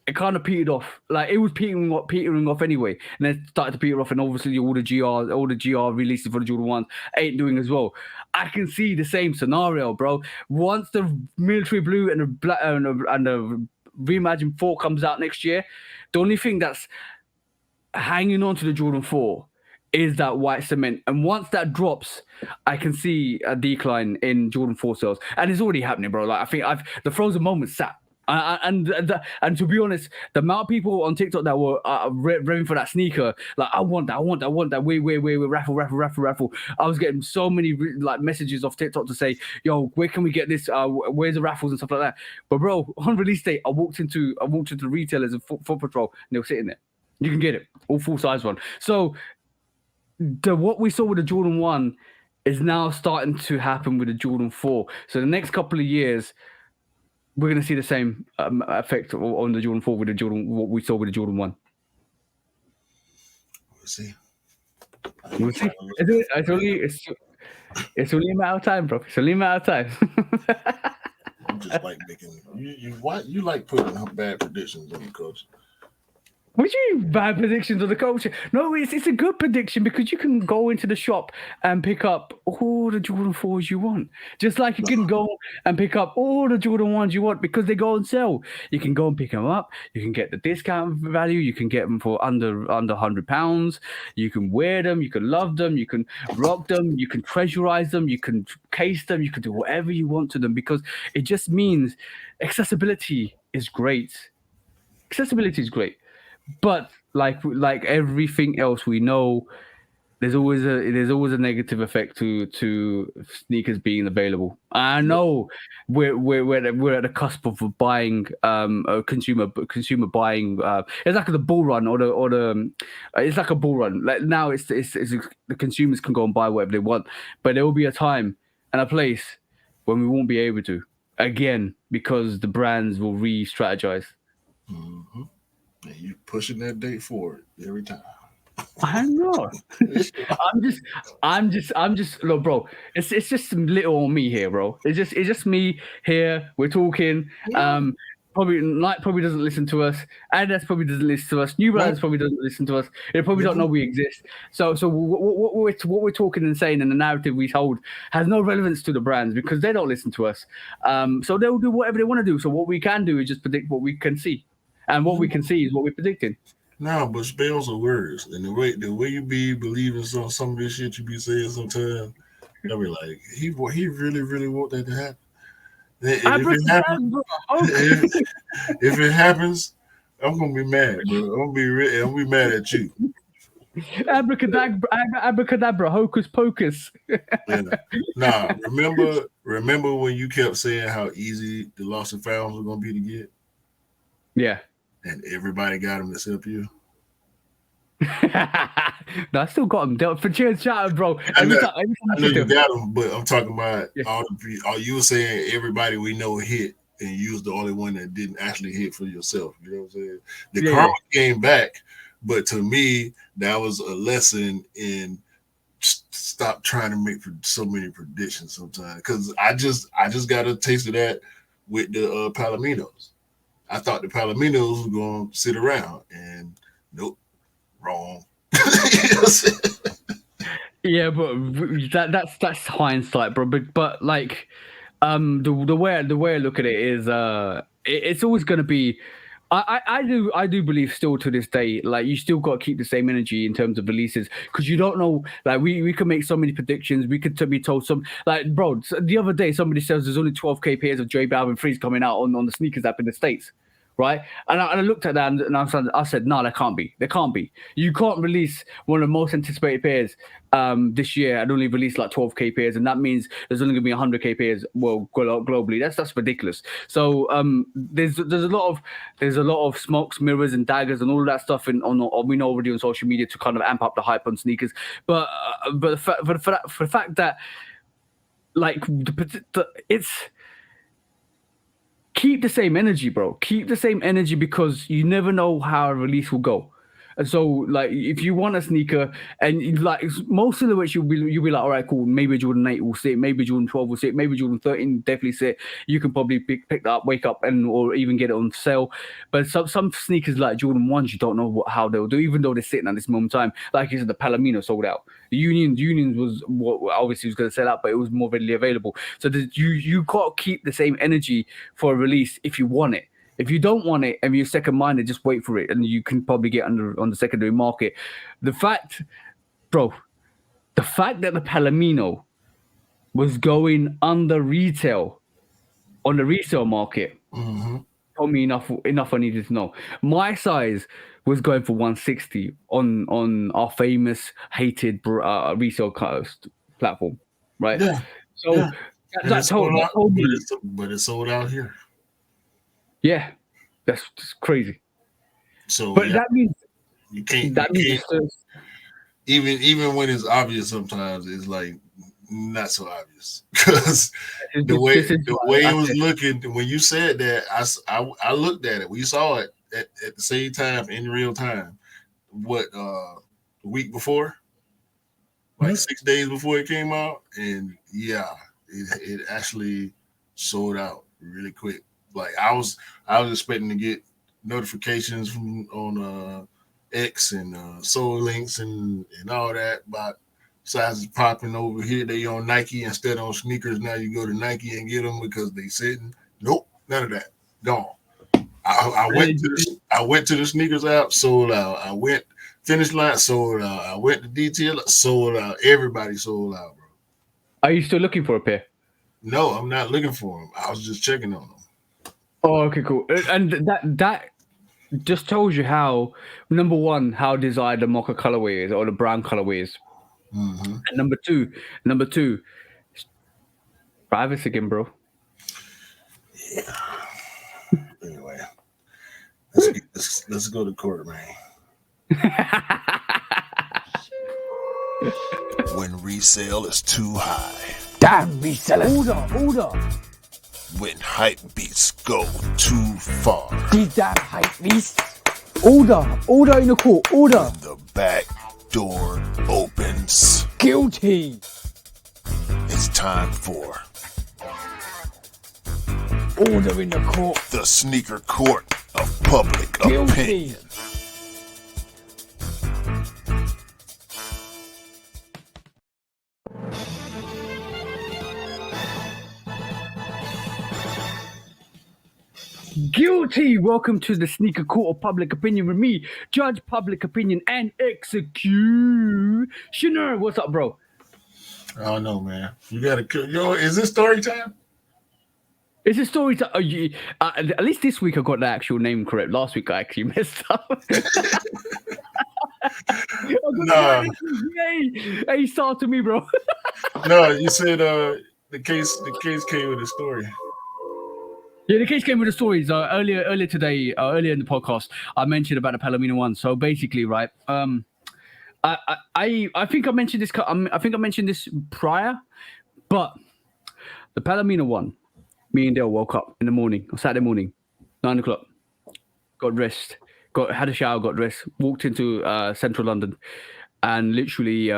it kind of petered off. Like, it was petering off anyway, and then started to peter off. And obviously, all the GR releases for the Jordan 1s ain't doing as well. I can see the same scenario, bro. Once the military blue and the black and the reimagined 4 comes out next year, the only thing that's hanging on to the Jordan 4 is that white cement. And once that drops, I can see a decline in Jordan 4 sales, and it's already happening, bro. Like, I think the frozen moment sat. And to be honest, the amount of people on TikTok that were raving for that sneaker, like, I want that, wait, raffle. I was getting so many like messages off TikTok to say, yo, where can we get this? Where's the raffles and stuff like that? But bro, on release day, I walked into the retailers of Foot Patrol, and they were sitting there. You can get it, all full size one. So what we saw with the Jordan 1 is now starting to happen with the Jordan 4. So the next couple of years, we're going to see the same effect on the Jordan 4 with the Jordan, what we saw with the Jordan 1. We'll see. It's only a matter of time, bro. It's only a matter of time. You just like making you like putting bad predictions on the coach. What do you mean bad predictions of the culture? No, it's a good prediction, because you can go into the shop and pick up all the Jordan 4s you want. Just like you can go and pick up all the Jordan 1s you want, because they go on sale. You can go and pick them up. You can get the discount value. You can get them for under £100. You can wear them. You can love them. You can rock them. You can treasurize them. You can case them. You can do whatever you want to them, because it just means accessibility is great. accessibility is great, but like everything else we know, there's always a negative effect to sneakers being available. I know we're at the cusp of buying a consumer buying. It's like the bull run or the it's like a bull run. Like now it's the consumers can go and buy whatever they want, but there will be a time and a place when we won't be able to again because the brands will re-strategize. Mm-hmm. And you pushing that date forward every time. I'm not. I'm just. Look, bro. It's just some little on me here, bro. It's just me here. We're talking. Probably Nike probably doesn't listen to us. Adidas probably doesn't listen to us. New Balance probably doesn't listen to us. They probably don't know we exist. So what we're talking and saying and the narrative we hold has no relevance to the brands because they don't listen to us. So they'll do whatever they want to do. So what we can do is just predict what we can see, and what we can see is what we're predicting. No, but spells are words, and the way you be believing some of this shit you be saying sometimes, I'll be like, he really want that to happen. And if it happens, I'm gonna be mad, bro. I'm gonna be mad at you. Abracadabra, hocus pocus. Yeah. Nah, remember when you kept saying how easy the lost and founds were gonna be to get? Yeah. And everybody got them except you. No, I still got them. For cheers, shout out, bro. I know you got them, but I'm talking about all you were saying. Everybody we know hit, and you was the only one that didn't actually hit for yourself. You know what I'm saying? The karma came back, but to me, that was a lesson in stop trying to make so many predictions sometimes. Because I just got a taste of that with the Palominos. I thought the Palominos were going to sit around, and nope, wrong. Yeah, but that's hindsight, bro. But like, the way I look at it is, it's always going to be. I do believe still to this day, like you still got to keep the same energy in terms of releases because you don't know. Like we can make so many predictions. We could be told some like, bro. The other day somebody says there's only 12K pairs of J Balvin 3s coming out on the sneakers app in the States. Right, and I looked at that and I said, no, there can't be. There can't be. You can't release one of the most anticipated pairs this year and only release like 12K pairs, and that means there's only going to be 100K pairs. Well, globally, that's ridiculous. So there's a lot of smokes, mirrors, and daggers and all of that stuff we know already on social media to kind of amp up the hype on sneakers. But for the fact that like it's. Keep the same energy, bro. Keep the same energy because you never know how a release will go. And so, like, if you want a sneaker, and like most silhouettes, you'll be like, all right, cool. Maybe Jordan 8 will sit, maybe Jordan 12 will sit, maybe Jordan 13 definitely sit. You can probably pick that up, wake up, or even get it on sale. But some sneakers like Jordan 1s, you don't know how they'll do, even though they're sitting at this moment in time. Like you said, the Palomino sold out. The Unions was what obviously was going to sell out, but it was more readily available. So you got to keep the same energy for a release if you want it. If you don't want it and you're second-minded, just wait for it, and you can probably get on the secondary market. The fact that the Palomino was going under retail on the resale market told me enough I needed to know. My size was going for 160 on our famous, hated resale platform, right? Yeah. So yeah. That told me. But it's sold out here. Yeah, that's just crazy. So, but that means you can't. That means even when it's obvious, sometimes it's like not so obvious because the way it was looking when you said that, I looked at it. We saw it at the same time in real time. What the week before, like 6 days before it came out, and yeah, it actually sold out really quick. Like I was expecting to get notifications from on X and Soul Links and all that about sizes popping over here. They on Nike instead on sneakers. Now you go to Nike and get them because they sitting. Nope, none of that. Gone. I went to the sneakers app, sold out. I went Finish Line, sold out. I went to DTL, sold out. Everybody sold out, bro. Are you still looking for a pair? No, I'm not looking for them. I was just checking on them. Oh, okay, cool. And just tells you how, number one, how desired the mocha colorway is or the brown colorway is. Mm-hmm. And number two, privacy again, bro. Yeah. Anyway, let's go to court, man. When resale is too high. Damn resellers. Order. When hype beats go too far. These damn hype beasts. Order in the court. Order. When the back door opens. Guilty. It's time for Order in the court. the sneaker court of public Guilty. opinion. Guilty. Welcome to the sneaker court of public opinion with me, Judge Public Opinion and Executioner. What's up, bro? I don't know, man. You gotta yo. Is this story time? It's a story to at least this week I got the actual name correct. Last week I actually messed up. No. Hey, start to me, bro. No, you said the case came with a story. Yeah, the case came with the stories. Earlier today, earlier in the podcast, I mentioned about the Palomino one. So basically, right, I think I mentioned this. I think I mentioned this prior, but the Palomino one. Me and Dale woke up in the morning, on Saturday morning, 9 o'clock. Got dressed, had a shower, got dressed, walked into central London, and literally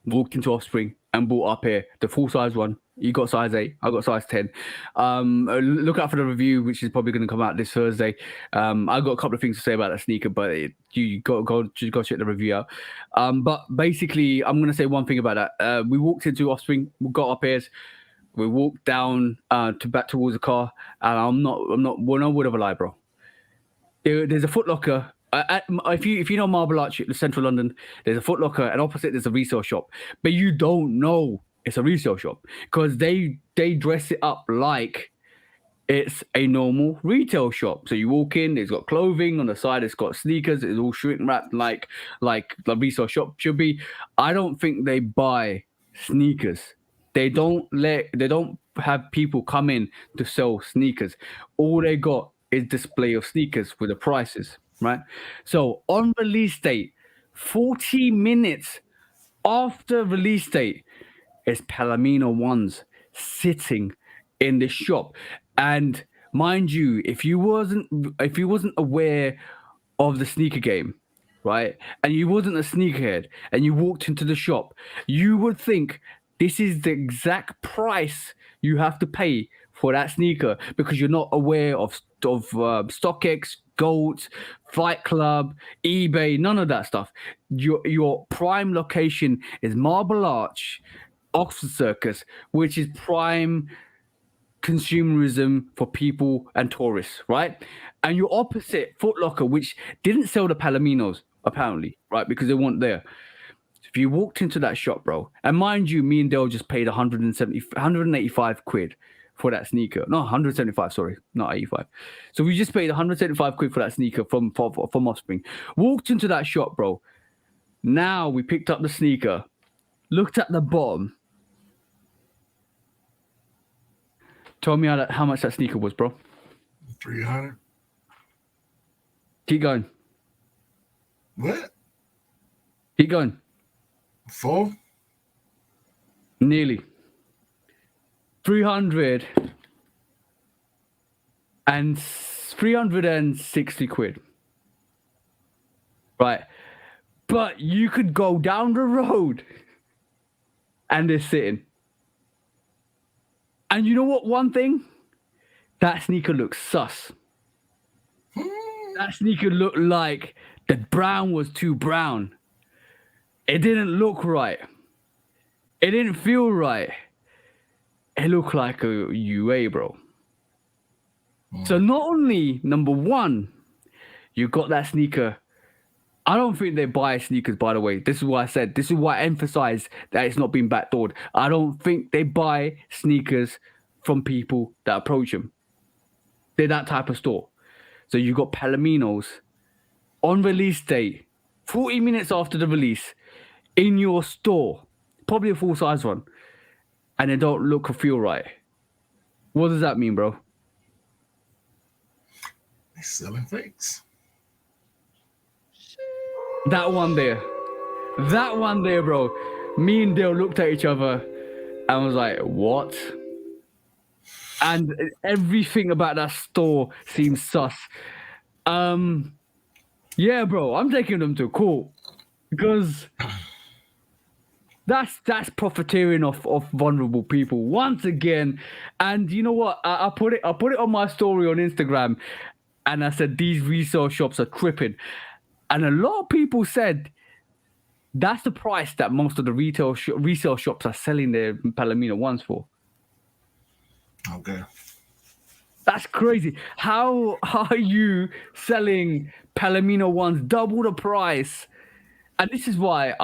walked into Offspring and bought up here the full size one. You got size 8, I got size 10. Look out for the review, which is probably going to come out this Thursday. I got a couple of things to say about that sneaker, but you got to check the review out. But basically, I'm going to say one thing about that. We walked into Offspring, we got up here. We walked down back towards the car, and I'm not well, no word of a lie, bro. There's a Foot Locker. If you know Marble Arch, Central London, there's a Foot Locker, and opposite there's a resale shop. But you don't know it's a resale shop because they dress it up like it's a normal retail shop. So you walk in, it's got clothing on the side, it's got sneakers, it's all shrink wrapped like the resale shop should be. I don't think they buy sneakers. They don't have people come in to sell sneakers. All they got is display of sneakers with the prices, right? So on release date, 40 minutes after release date, is Palomino ones sitting in the shop. And mind you, if you wasn't aware of the sneaker game, right, and you wasn't a sneakerhead, and you walked into the shop, you would think this is the exact price you have to pay for that sneaker because you're not aware of StockX, Goat, Fight Club, eBay, none of that stuff. Your prime location is Marble Arch, Oxford Circus, which is prime consumerism for people and tourists, right? And your opposite, Foot Locker, which didn't sell the Palominos, apparently, right? Because they weren't there. If you walked into that shop, bro, and mind you, me and Dale just paid 185 quid for that sneaker. No, 175, sorry, not 85. So we just paid 175 quid for that sneaker from Offspring. Walked into that shop, bro. Now we picked up the sneaker, looked at the bottom, told me how much that sneaker was, bro. 300. Keep going. What? Keep going. 4? Nearly. 360 quid. Right. But you could go down the road and they're sitting. And you know what? One thing? That sneaker looks sus. That sneaker looked like the brown was too brown. It didn't look right. It didn't feel right. It looked like a UA, bro. So not only, number one, you got that sneaker. I don't think they buy sneakers, by the way. This is why I said, this is why I emphasize that it's not being backdoored. I don't think they buy sneakers from people that approach them. They're that type of store. So you got Palominos on release date, 40 minutes after the release, in your store, probably a full size one, and they don't look or feel right. What does that mean, bro? They're selling fakes. That one there, bro. Me and Dale looked at each other and was like, what? And everything about that store seems sus. Yeah, bro, I'm taking them to court because that's profiteering off vulnerable people once again. And you know what? I put it on my story on Instagram, and I said these resale shops are tripping. And a lot of people said that's the price that most of the resale shops are selling their Palomino ones for. Okay. That's crazy. How are you selling Palomino ones double the price? And this is why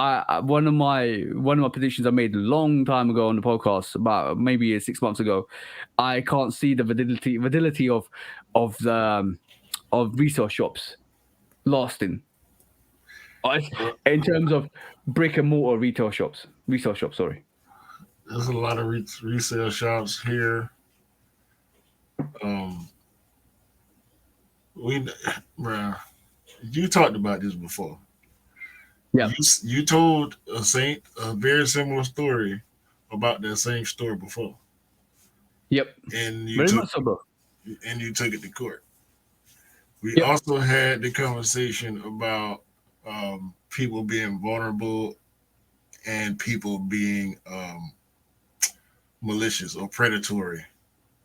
one of my predictions I made a long time ago on the podcast, about maybe 6 months ago, I can't see the validity of resale shops lasting. In terms of brick and mortar resale shops, sorry. There's a lot of resale shops here. You talked about this before. Yeah. You told a very similar story about that same store before. Yep. And you very took, much so, bro. And you took it to court. We also had the conversation about people being vulnerable and people being malicious or predatory,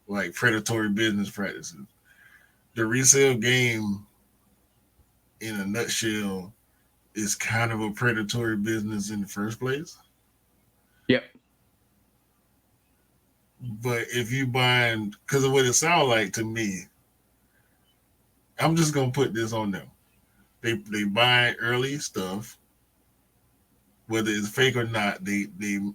like predatory business practices. The resale game, in a nutshell, is kind of a predatory business in the first place. Yep. But if you buying, because of what it sounds like to me, I'm just gonna put this on them. They buy early stuff, whether it's fake or not. They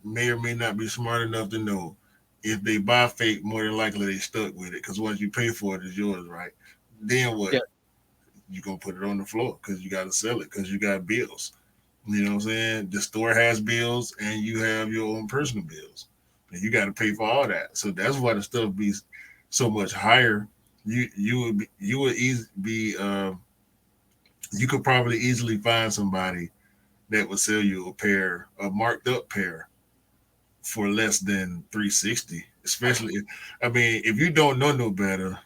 may or may not be smart enough to know if they buy fake, more than likely they stuck with it, because once you pay for it, it's yours, right? Then what? Yep. You're gonna put it on the floor because you got to sell it because you got bills. You know what I'm saying? The store has bills and you have your own personal bills, and you got to pay for all that. So that's why the stuff be so much higher. You could probably easily find somebody that would sell you a marked up pair, for less than $360. Especially, if you don't know no better,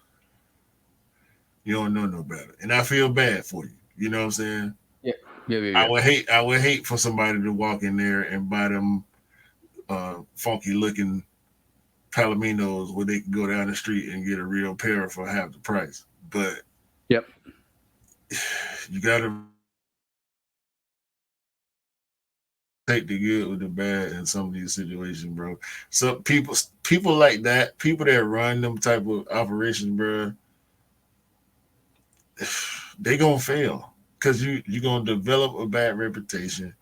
you don't know no better. And I feel bad for you. You know what I'm saying? Yeah. I would hate for somebody to walk in there and buy them funky looking Palominos where they can go down the street and get a real pair for half the price. But you gotta take the good with the bad in some of these situations, bro. So people like that, people that run them type of operations, bro, they gonna fail because you're gonna develop a bad reputation.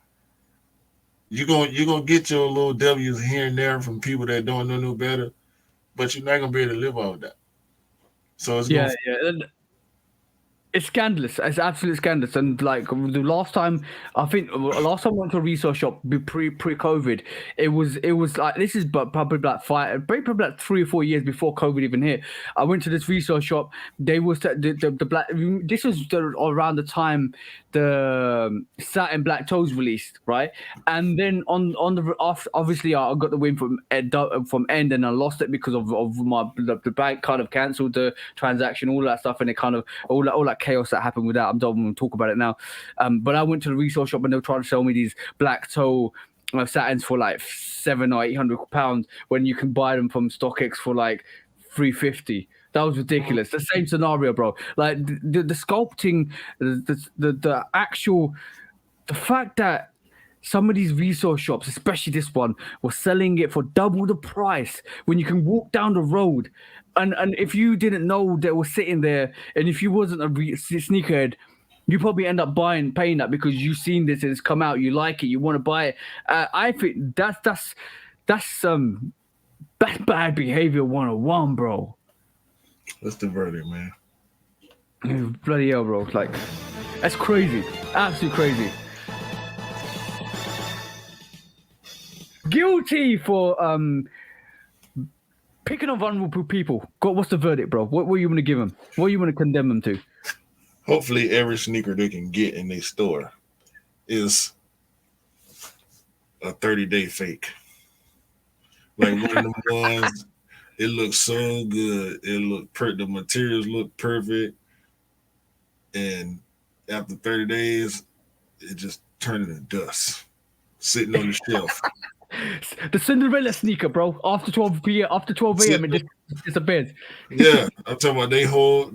You're gonna get your little W's here and there from people that don't know no better, but you're not gonna be able to live off that. So it's it's scandalous. It's absolutely scandalous. And like the last time I went to a resale shop pre-COVID, it was like, this is probably like 3 or 4 years before COVID even hit. I went to this resale shop. They was the black. This was around the time the Satin Black Toes released, right? And then on the obviously I got the win from End, and I lost it because of the bank kind of cancelled the transaction, all that stuff, and it kind of all that chaos that happened with that. I don't want to talk about it now. But I went to the resale shop and they were trying to sell me these black toe satins for like £700 or £800 when you can buy them from StockX for like $350. That was ridiculous. The same scenario, bro. Like the sculpting, the actual, the fact that some of these resale shops, especially this one, were selling it for double the price when you can walk down the road. And if you didn't know they were sitting there, and if you wasn't a sneakerhead, you probably end up paying that because you've seen this and it's come out, you like it, you want to buy it. I think that's bad behavior 101, bro. That's the verdict, man. Bloody hell, bro! Like, that's crazy, absolutely crazy. Guilty for picking on vulnerable people. God, what's the verdict, bro? What are you gonna give them? What are you gonna condemn them to? Hopefully, every sneaker they can get in their store is a 30-day fake. Like one of them ones, it looks so good. The materials look perfect, and after 30 days, it just turned into dust, sitting on the shelf. The Cinderella sneaker, bro. After 12 p.m., it just disappears. Yeah, I'm talking about they whole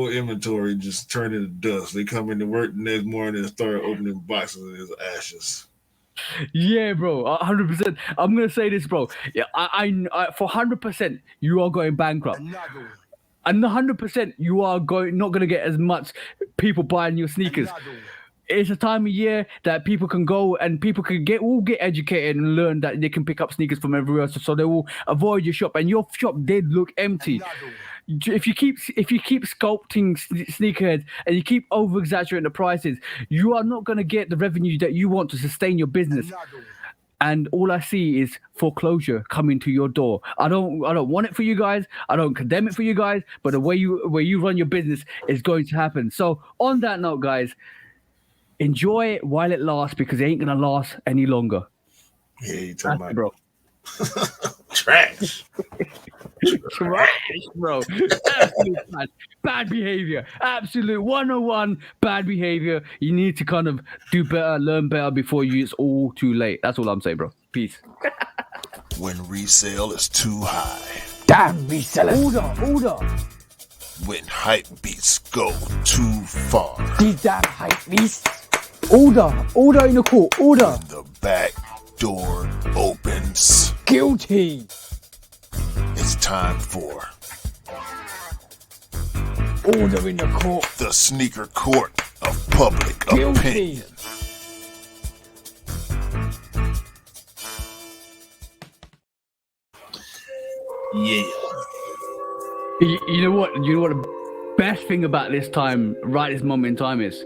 inventory just turned into dust. They come into work the next morning and start opening boxes and there's ashes. Yeah, bro, 100%. I'm gonna say this, bro. Yeah, I for 100%, you are going bankrupt. And 100%, you are not gonna get as much people buying your sneakers. It's a time of year that people can go and people can get educated and learn that they can pick up sneakers from everywhere else, so they will avoid your shop. And your shop did look empty. If you keep sculpting sneakerheads and you keep over exaggerating the prices, you are not going to get the revenue that you want to sustain your business. And all I see is foreclosure coming to your door. I don't want it for you guys. I don't condemn it for you guys. But the way you run your business is going to happen. So on that note, guys, enjoy it while it lasts, because it ain't gonna last any longer. Yeah, you talking about, bro. Trash, bro. Absolute bad behavior. Absolute 101 bad behavior. You need to kind of do better, learn better before it's all too late. That's all I'm saying, bro. Peace. When resale is too high. Damn resellers. Order. When hype beats go too far. These damn hype beasts. Order in the court. Order. When the back door opens. Guilty. It's time for order in the court. The sneaker court of public Guilty. opinion. Yeah. You know what? You know what the best thing about this time, right this moment in time, is?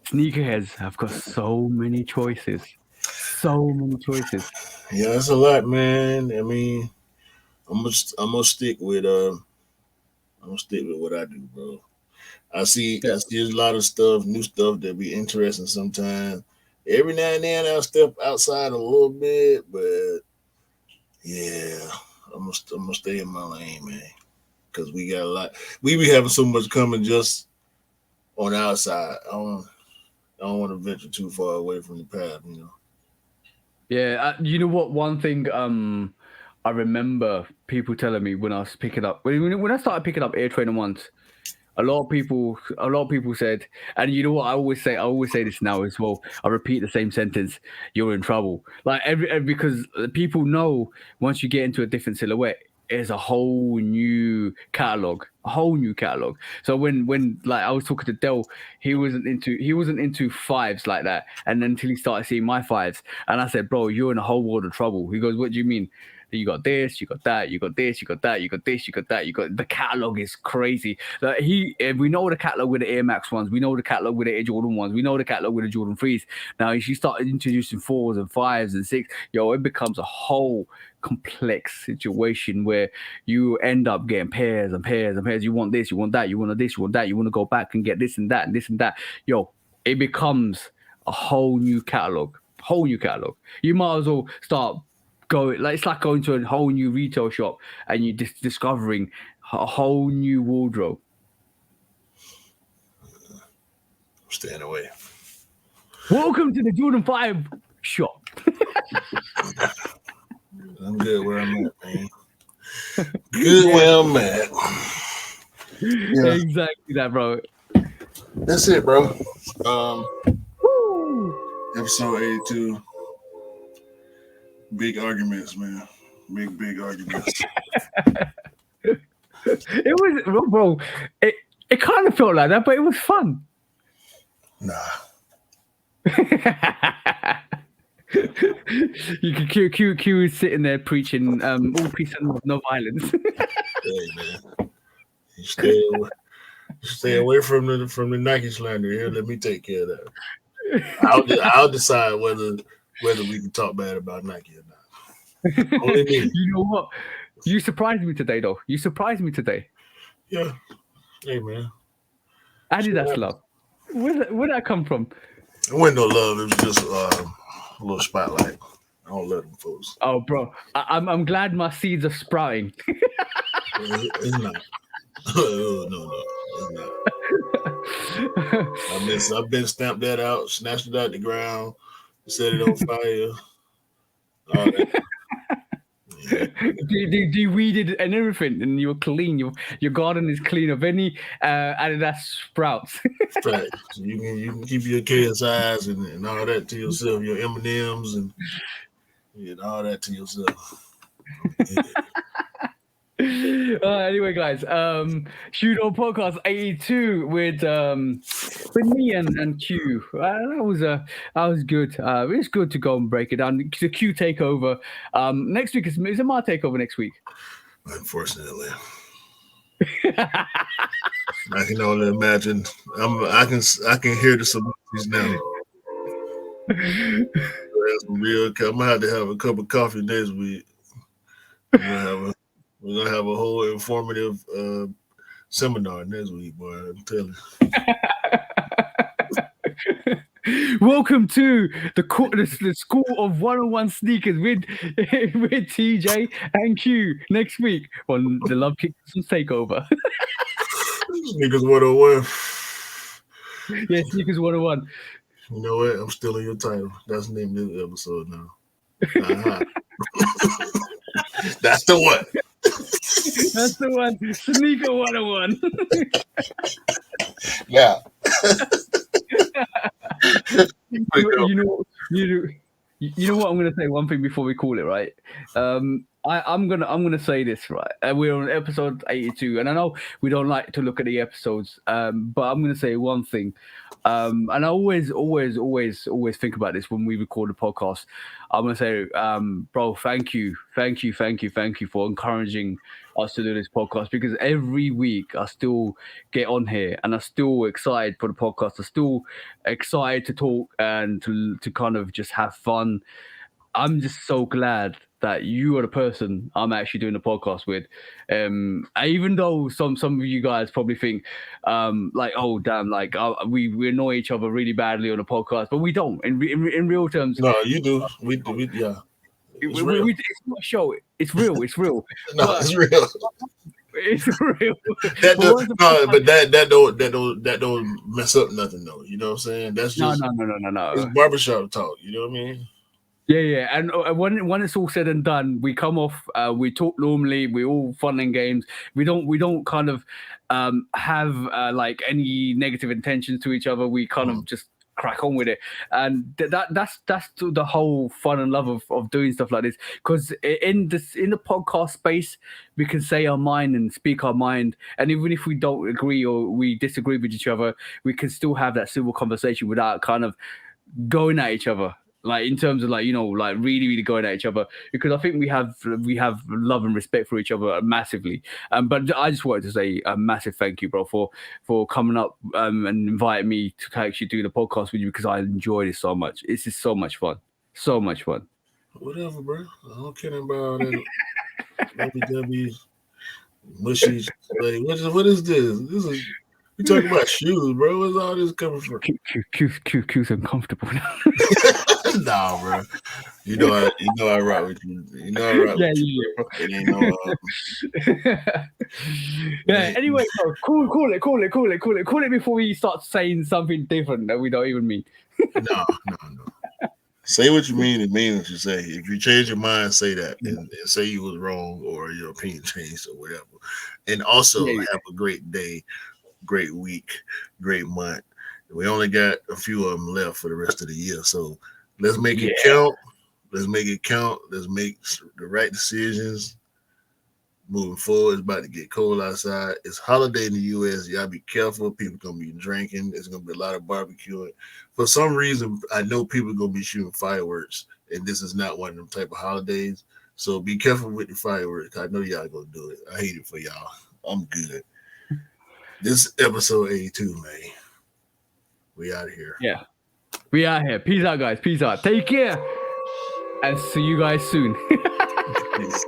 Sneakerheads have got so many choices. So many choices. Yeah, that's a lot, man. I mean, I'm gonna stick with what I do, bro. I see a lot of stuff, new stuff that be interesting sometimes. Every now and then I'll step outside a little bit, but yeah, I'm gonna stay in my lane, man. Because we got a lot. We be having so much coming just on the outside. I don't want to venture too far away from the path, you know. Yeah, you know what? One thing I remember people telling me when I was picking up, when I started picking up Air Trainer ones, a lot of people said, and you know what? I always say this now as well. I repeat the same sentence: "You're in trouble." Like because people know once you get into a different silhouette, it's a whole new catalog. So when like I was talking to Del, he wasn't into fives like that, and then until he started seeing my fives, and I said, "Bro, you're in a whole world of trouble." He goes, "What do you mean?" You got this, you got that, you got this, you got that, you got this, you got that. You got the catalog is crazy. Like we know the catalog with the Air Max ones, we know the catalog with the Air Jordan ones, we know the catalog with the Jordan 3s. Now, if you start introducing 4s and 5s and 6, it becomes a whole complex situation where you end up getting pairs and pairs and pairs. You want this, you want that, you want this, you want that, you want to go back and get this and that and this and that. It becomes a whole new catalog. You might as well start it's like going to a whole new retail shop and you're discovering a whole new wardrobe. Staying away. Welcome to the Jordan 5 shop. I'm good where I'm at, man. Good where I'm at. Yeah. Exactly that, bro. That's it, bro. Episode 82. Big arguments, man. Big arguments. It was, bro. It kind of felt like that, but it was fun. Nah. You can Q is sitting there preaching all peace and love, no violence. Hey, man. Stay away from the Nike slander here. Let me take care of that. I'll decide whether we can talk bad about Nike or not. Only me. You know what? You surprised me today, though. You surprised me today. Yeah. Hey, man. Adidas love. Where'd that come from? It wasn't no love. It was just a little spotlight. I don't let them folks. Oh, bro, I'm glad my seeds are sprouting. It's not. No, it's not. I've been stamped that out, snatched it out the ground, set it on fire. All that. Yeah. You weeded and everything, and you're clean. Your garden is clean of any Adidas sprouts. Right. So you can keep your KSIs and all that to yourself, your M&Ms and all that to yourself. Yeah. Anyway, guys, Shoot On Podcast 82 with me and Q. That was good. It's good to go and break it down. The Q takeover. Next week is it my takeover next week? Unfortunately. I can only imagine. I can hear the celebrities now. I'm gonna have to have a cup of coffee next week. We're gonna have a whole informative seminar next week, boy. I'm telling you. Welcome to the School of One-on-One Sneakers with TJ and Q next week on the Love Kickers Takeover. Sneakers 101. Yeah, Sneakers 101. You know what? I'm still in your title. That's the name of this episode now. Uh-huh. That's the one. That's the one. Sneaker 101. Yeah. you know what I'm gonna say. One thing before we call it, right? I'm gonna say this, right? We're on episode 82, and I know we don't like to look at the episodes, but I'm gonna say one thing. And I always think about this when we record the podcast. I'm gonna say, bro, thank you for encouraging us to do this podcast, because every week I still get on here and I'm still excited for the podcast. I'm still excited to talk and to kind of just have fun. I'm just so glad that you are the person I'm actually doing the podcast with. Even though some of you guys probably think like, oh damn, like we annoy each other really badly on the podcast, but we don't. In real terms. No, you do. We do. Yeah. It's not a show. It's real. It's real. No, it's real. It's real. That don't mess up nothing though. You know what I'm saying? That's just no. It's barbershop talk. You know what I mean? Yeah. And when it's all said and done, we come off. We talk normally. We're all fun and games. We don't kind of have like any negative intentions to each other. We kind of just crack on with it, and that's the whole fun and love of doing stuff like this. Because in the podcast space, we can say our mind and speak our mind, and even if we don't agree or we disagree with each other, we can still have that civil conversation without kind of going at each other. Like in terms of like, you know, like really going at each other, because I think we have love and respect for each other massively. But I just wanted to say a massive thank you, bro, for coming up and inviting me to actually do the podcast with you, because I enjoyed it so much. It's just so much fun, so much fun. Whatever, bro. I don't care about that. WW mushy. What is this? This is. We talking about shoes, bro. Where's all this coming from? Q's uncomfortable now. Nah, bro. You know I rock with you. You know I rock with you. Bro. It ain't no. Yeah. Anyway, bro, call it before we start saying something different that we don't even mean. No. Say what you mean and mean what you say. If you change your mind, say that and say you was wrong or your opinion changed or whatever. And also have a great day, great week, great month. We only got a few of them left for the rest of the year. So let's make it count. Let's make it count. Let's make the right decisions. Moving forward, it's about to get cold outside. It's holiday in the U.S. Y'all be careful. People going to be drinking. There's going to be a lot of barbecuing. For some reason, I know people are going to be shooting fireworks, and this is not one of them type of holidays. So be careful with the fireworks. I know y'all going to do it. I hate it for y'all. I'm good. This episode 82, man. We out of here. Yeah. We out here. Peace out, guys. Peace out. Take care. And see you guys soon. Peace.